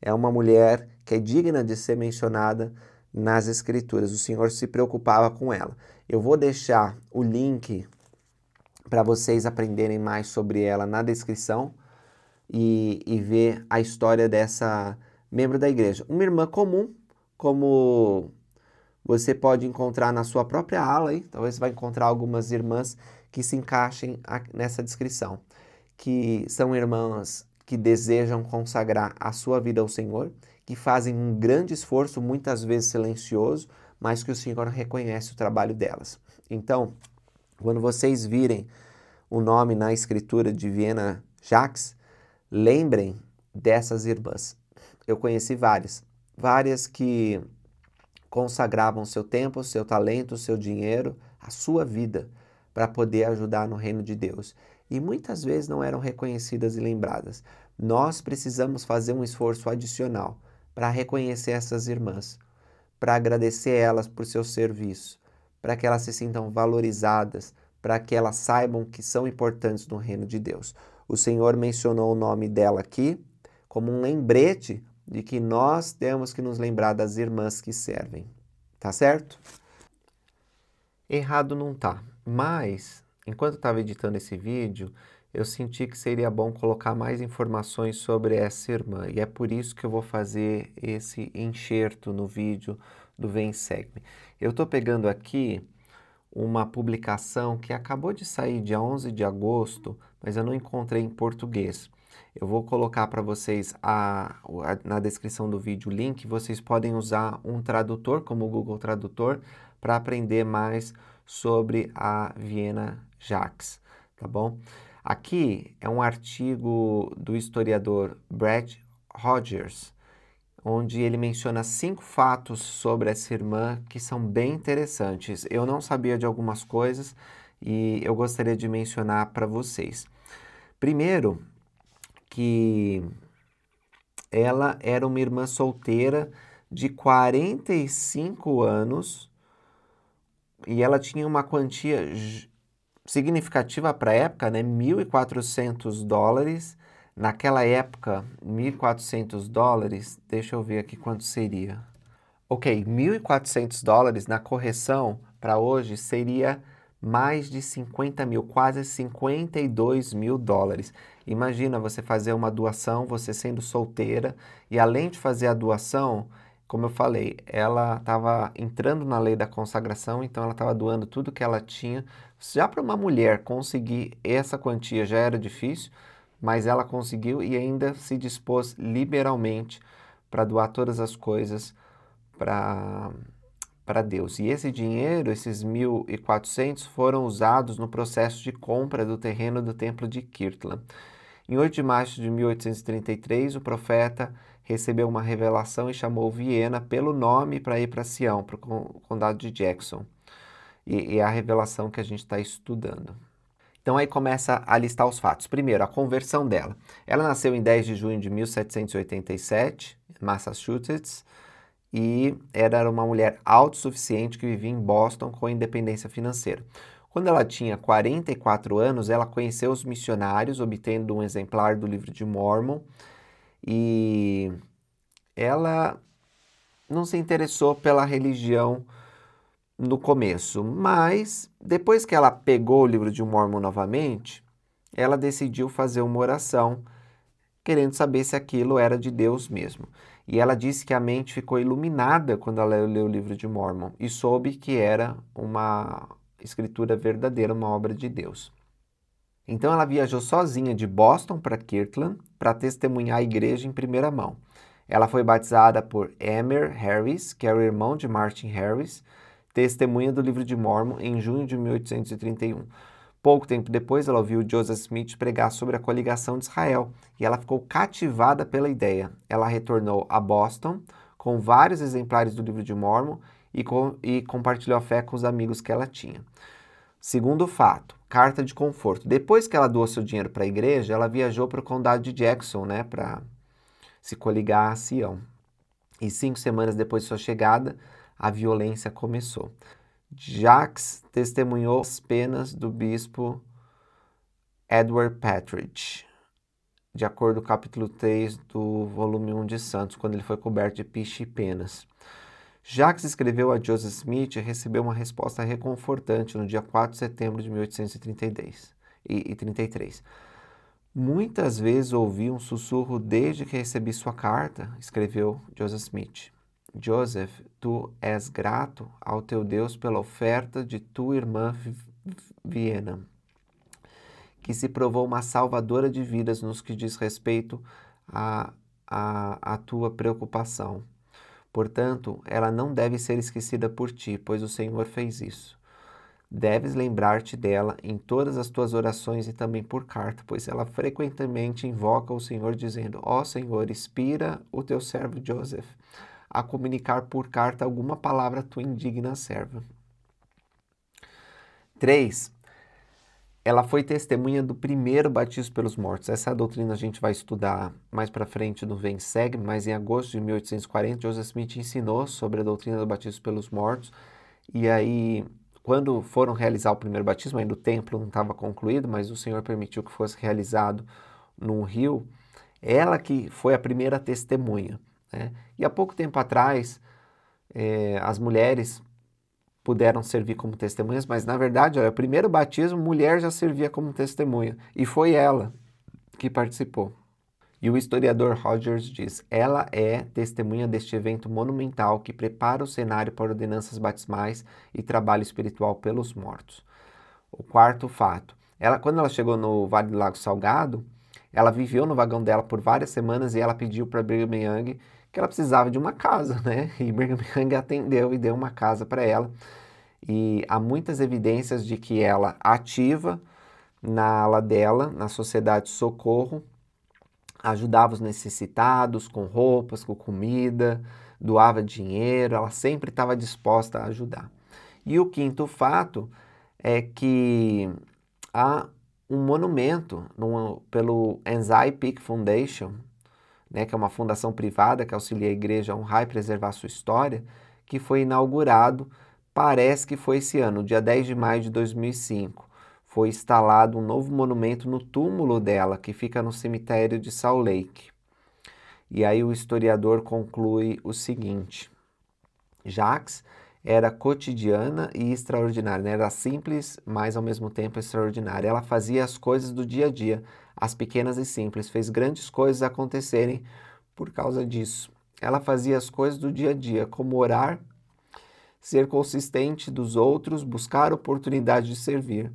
É uma mulher que é digna de ser mencionada nas Escrituras. O Senhor se preocupava com ela. Eu vou deixar o link para vocês aprenderem mais sobre ela na descrição e ver a história dessa membro da igreja. Uma irmã comum, como você pode encontrar na sua própria ala, hein? Talvez você vai encontrar algumas irmãs que se encaixem nessa descrição, que são irmãs que desejam consagrar a sua vida ao Senhor, que fazem um grande esforço, muitas vezes silencioso, mas que o Senhor reconhece o trabalho delas. Então, quando vocês virem o nome na escritura de Viena Jacques, lembrem dessas irmãs. Eu conheci várias que consagravam seu tempo, seu talento, seu dinheiro, a sua vida para poder ajudar no reino de Deus. E muitas vezes não eram reconhecidas e lembradas. Nós precisamos fazer um esforço adicional para reconhecer essas irmãs, para agradecer elas por seu serviço, para que elas se sintam valorizadas, para que elas saibam que são importantes no reino de Deus. O Senhor mencionou o nome dela aqui como um lembrete de que nós temos que nos lembrar das irmãs que servem. Tá certo? Errado não tá, mas enquanto eu estava editando esse vídeo, eu senti que seria bom colocar mais informações sobre essa irmã. E é por isso que eu vou fazer esse enxerto no vídeo do Vem Segue-me. Eu estou pegando aqui uma publicação que acabou de sair dia 11 de agosto, mas eu não encontrei em português. Eu vou colocar para vocês na descrição do vídeo o link. Vocês podem usar um tradutor, como o Google Tradutor, para aprender mais sobre a Vienna Jacques, tá bom? Aqui é um artigo do historiador Brad Rogers, onde ele menciona 5 fatos sobre essa irmã que são bem interessantes. Eu não sabia de algumas coisas e eu gostaria de mencionar para vocês. Primeiro, que ela era uma irmã solteira de 45 anos e ela tinha uma quantia significativa para a época, né? $1.400. Naquela época, $1.400, deixa eu ver aqui quanto seria. Ok, $1.400 na correção para hoje seria mais de 50 mil, quase 52 mil dólares. Imagina você fazer uma doação, você sendo solteira, e além de fazer a doação, como eu falei, ela estava entrando na lei da consagração, então ela estava doando tudo que ela tinha. Já para uma mulher conseguir essa quantia já era difícil, mas ela conseguiu e ainda se dispôs liberalmente para doar todas as coisas para Deus. E esse dinheiro, esses 1.400, foram usados no processo de compra do terreno do templo de Kirtland. Em 8 de março de 1833, o profeta recebeu uma revelação e chamou Viena pelo nome para ir para Sião, para o condado de Jackson. E é a revelação que a gente está estudando. Então aí começa a listar os fatos. Primeiro, a conversão dela. Ela nasceu em 10 de junho de 1787, em Massachusetts, e era uma mulher autossuficiente que vivia em Boston com independência financeira. Quando ela tinha 44 anos, ela conheceu os missionários, obtendo um exemplar do livro de Mormon, e ela não se interessou pela religião no começo, mas depois que ela pegou o livro de Mormon novamente, ela decidiu fazer uma oração, querendo saber se aquilo era de Deus mesmo. E ela disse que a mente ficou iluminada quando ela leu o livro de Mormon e soube que era uma escritura verdadeira, uma obra de Deus. Então ela viajou sozinha de Boston para Kirtland para testemunhar a igreja em primeira mão. Ela foi batizada por Emer Harris, que era o irmão de Martin Harris, testemunha do livro de Mormon, em junho de 1831. Pouco tempo depois, ela ouviu Joseph Smith pregar sobre a coligação de Israel e ela ficou cativada pela ideia. Ela retornou a Boston com vários exemplares do livro de Mormon e compartilhou a fé com os amigos que ela tinha. Segundo fato, carta de conforto. Depois que ela doou seu dinheiro para a igreja, ela viajou para o condado de Jackson, né, para se coligar a Sião. E 5 semanas depois de sua chegada, a violência começou. Jacques testemunhou as penas do bispo Edward Patridge, de acordo com o capítulo 3 do volume 1 de Santos, quando ele foi coberto de piche e penas. Jacques escreveu a Joseph Smith e recebeu uma resposta reconfortante no dia 4 de setembro de 1833. Muitas vezes ouvi um sussurro desde que recebi sua carta, escreveu Joseph Smith. Joseph, tu és grato ao teu Deus pela oferta de tua irmã Viena, que se provou uma salvadora de vidas nos que diz respeito à tua preocupação. Portanto, ela não deve ser esquecida por ti, pois o Senhor fez isso. Deves lembrar-te dela em todas as tuas orações e também por carta, pois ela frequentemente invoca o Senhor dizendo: ó Senhor, inspira o teu servo Joseph a comunicar por carta alguma palavra à tua indigna serva. 3. Ela foi testemunha do primeiro batismo pelos mortos. Essa doutrina a gente vai estudar mais para frente no Vem Segue, mas em agosto de 1840, Joseph Smith ensinou sobre a doutrina do batismo pelos mortos. E aí, quando foram realizar o primeiro batismo, ainda o templo não estava concluído, mas o Senhor permitiu que fosse realizado num rio, ela que foi a primeira testemunha, né? E há pouco tempo atrás, as mulheres puderam servir como testemunhas, mas na verdade, o primeiro batismo, mulher já servia como testemunha, e foi ela que participou. E o historiador Rogers diz: ela é testemunha deste evento monumental que prepara o cenário para ordenanças batismais e trabalho espiritual pelos mortos. O quarto fato: quando ela chegou no Vale do Lago Salgado, ela viveu no vagão dela por várias semanas e ela pediu para Brigham Young que ela precisava de uma casa, né? E Brigham Young atendeu e deu uma casa para ela. E há muitas evidências de que ela, ativa na ala dela, na Sociedade Socorro, ajudava os necessitados com roupas, com comida, doava dinheiro, ela sempre estava disposta a ajudar. E o quinto fato é que há um monumento pelo Enzai Peak Foundation, né, que é uma fundação privada que auxilia a igreja a honrar e preservar a sua história, que foi inaugurado, parece que foi esse ano, dia 10 de maio de 2005. Foi instalado um novo monumento no túmulo dela, que fica no cemitério de Salt Lake. E aí o historiador conclui o seguinte: Jacques era cotidiana e extraordinária, né? Era simples, mas ao mesmo tempo extraordinária. Ela fazia as coisas do dia a dia, as pequenas e simples, fez grandes coisas acontecerem por causa disso. Ela fazia as coisas do dia a dia, como orar, ser consistente dos outros, buscar oportunidade de servir.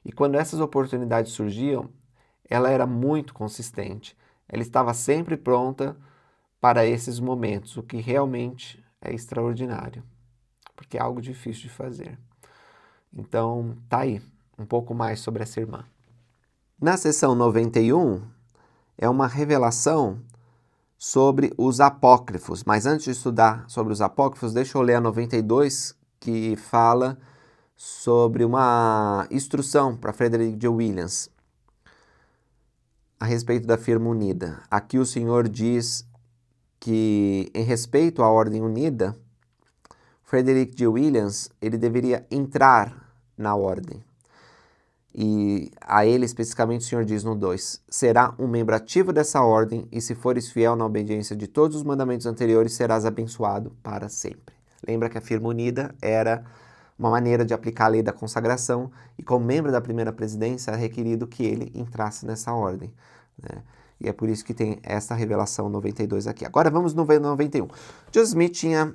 E quando essas oportunidades surgiam, ela era muito consistente. Ela estava sempre pronta para esses momentos, o que realmente é extraordinário, porque é algo difícil de fazer. Então, tá aí, um pouco mais sobre essa irmã. Na seção 91, é uma revelação sobre os apócrifos. Mas antes de estudar sobre os apócrifos, deixa eu ler a 92, que fala sobre uma instrução para Frederick J. Williams a respeito da firma unida. Aqui o Senhor diz que, em respeito à ordem unida, Frederick J. Williams, ele deveria entrar na ordem. E a ele, especificamente, o Senhor diz no 2, será um membro ativo dessa ordem, e se fores fiel na obediência de todos os mandamentos anteriores, serás abençoado para sempre. Lembra que a firma unida era uma maneira de aplicar a lei da consagração, e como membro da primeira presidência, era requerido que ele entrasse nessa ordem, né? E é por isso que tem essa revelação 92 aqui. Agora vamos no 91. Joseph Smith tinha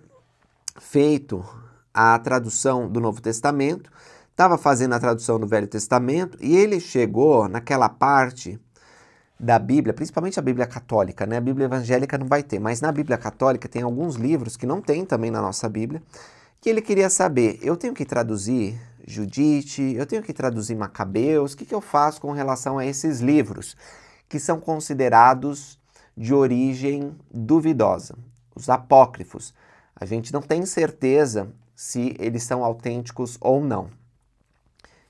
feito a tradução do Novo Testamento, estava fazendo a tradução do Velho Testamento, e ele chegou naquela parte da Bíblia, principalmente a Bíblia católica, né? A Bíblia evangélica não vai ter, mas na Bíblia católica tem alguns livros que não tem também na nossa Bíblia, que ele queria saber: eu tenho que traduzir Judite, eu tenho que traduzir Macabeus, o que eu faço com relação a esses livros que são considerados de origem duvidosa, os apócrifos. A gente não tem certeza se eles são autênticos ou não.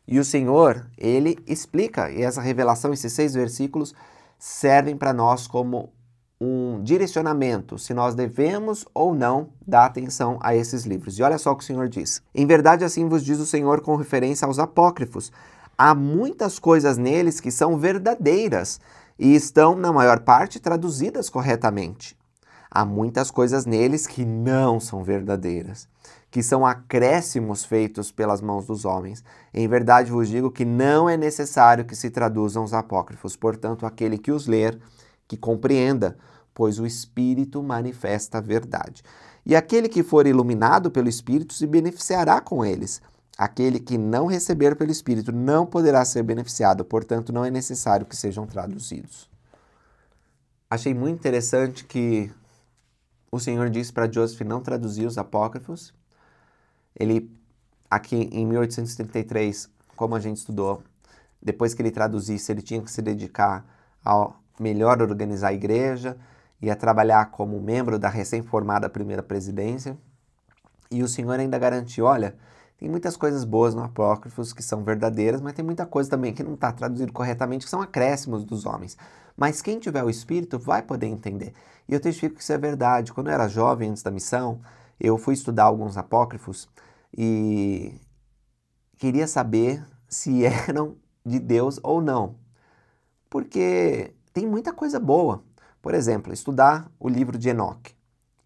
E o Senhor, ele explica, e essa revelação, esses 6 versículos, servem para nós como um direcionamento, se nós devemos ou não dar atenção a esses livros. E olha só o que o Senhor diz: em verdade, assim vos diz o Senhor com referência aos apócrifos. Há muitas coisas neles que são verdadeiras e estão, na maior parte, traduzidas corretamente. Há muitas coisas neles que não são verdadeiras, que são acréscimos feitos pelas mãos dos homens. Em verdade vos digo que não é necessário que se traduzam os apócrifos. Portanto, aquele que os ler, que compreenda, pois o Espírito manifesta a verdade. E aquele que for iluminado pelo Espírito se beneficiará com eles. Aquele que não receber pelo Espírito não poderá ser beneficiado, portanto, não é necessário que sejam traduzidos. Achei muito interessante que o Senhor disse para Joseph não traduzir os apócrifos. Ele, aqui em 1833, como a gente estudou, depois que ele traduzisse, ele tinha que se dedicar a melhor organizar a igreja e a trabalhar como membro da recém-formada primeira presidência. E o Senhor ainda garantiu: olha, tem muitas coisas boas no apócrifos que são verdadeiras, mas tem muita coisa também que não está traduzido corretamente, que são acréscimos dos homens. Mas quem tiver o Espírito vai poder entender. E eu testifico que isso é verdade. Quando eu era jovem, antes da missão, eu fui estudar alguns apócrifos e queria saber se eram de Deus ou não. Porque tem muita coisa boa. Por exemplo, estudar o livro de Enoque.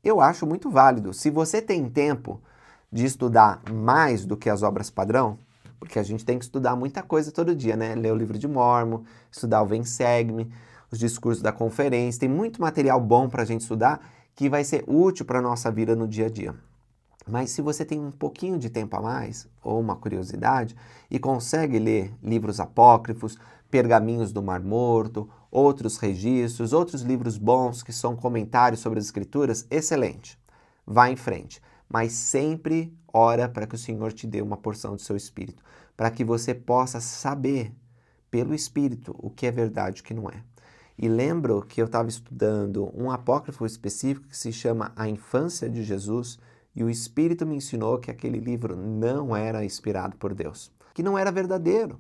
Eu acho muito válido. Se você tem tempo de estudar mais do que as obras padrão, porque a gente tem que estudar muita coisa todo dia, né? Ler o livro de Mormon, estudar o Vem Segue-me. os discursos da conferência, tem muito material bom para a gente estudar que vai ser útil para a nossa vida no dia a dia. Mas se você tem um pouquinho de tempo a mais, ou uma curiosidade, e consegue ler livros apócrifos, Pergaminhos do Mar Morto, outros registros, outros livros bons que são comentários sobre as Escrituras, excelente. Vá em frente. Mas sempre ora para que o Senhor te dê uma porção do seu Espírito, para que você possa saber pelo Espírito o que é verdade e o que não é. E lembro que eu estava estudando um apócrifo específico que se chama A Infância de Jesus, e o Espírito me ensinou que aquele livro não era inspirado por Deus, que não era verdadeiro,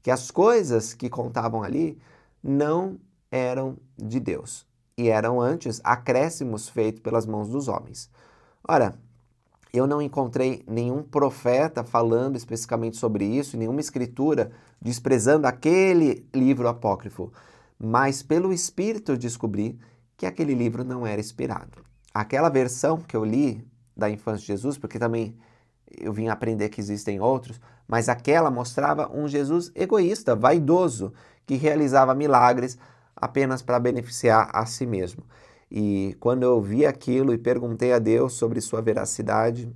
que as coisas que contavam ali não eram de Deus e eram antes acréscimos feitos pelas mãos dos homens. Ora, eu não encontrei nenhum profeta falando especificamente sobre isso, nenhuma escritura desprezando aquele livro apócrifo, mas pelo Espírito eu descobri que aquele livro não era inspirado. Aquela versão que eu li da infância de Jesus, porque também eu vim aprender que existem outros, mas aquela mostrava um Jesus egoísta, vaidoso, que realizava milagres apenas para beneficiar a si mesmo. E quando eu vi aquilo e perguntei a Deus sobre sua veracidade,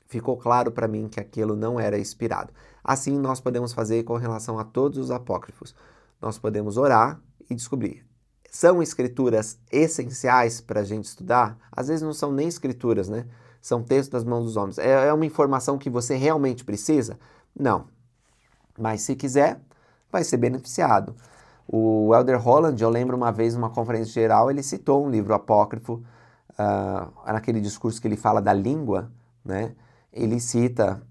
ficou claro para mim que aquilo não era inspirado. Assim nós podemos fazer com relação a todos os apócrifos. Nós podemos orar e descobrir. São escrituras essenciais para a gente estudar? Às vezes não são nem escrituras, né? São textos das mãos dos homens. É uma informação que você realmente precisa? Não. Mas se quiser, vai ser beneficiado. O Elder Holland, eu lembro uma vez numa conferência geral, ele citou um livro apócrifo, naquele discurso que ele fala da língua, né? Ele cita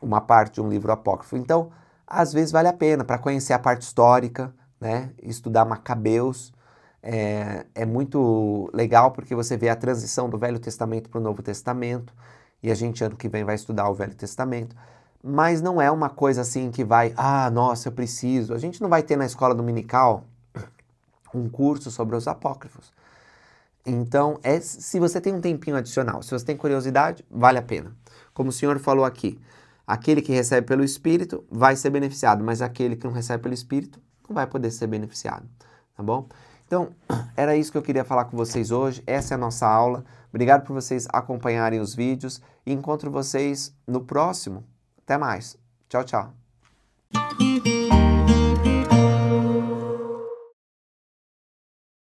uma parte de um livro apócrifo. Então, às vezes vale a pena para conhecer a parte histórica, né? Estudar Macabeus. É muito legal porque você vê a transição do Velho Testamento para o Novo Testamento, e a gente ano que vem vai estudar o Velho Testamento, mas não é uma coisa assim que vai, nossa, eu preciso. A gente não vai ter na escola dominical um curso sobre os apócrifos. Então, se você tem um tempinho adicional, se você tem curiosidade, vale a pena. Como o Senhor falou aqui, aquele que recebe pelo Espírito vai ser beneficiado, mas aquele que não recebe pelo Espírito não vai poder ser beneficiado, tá bom? Então, era isso que eu queria falar com vocês hoje. Essa é a nossa aula. Obrigado por vocês acompanharem os vídeos e encontro vocês no próximo. Até mais. Tchau, tchau.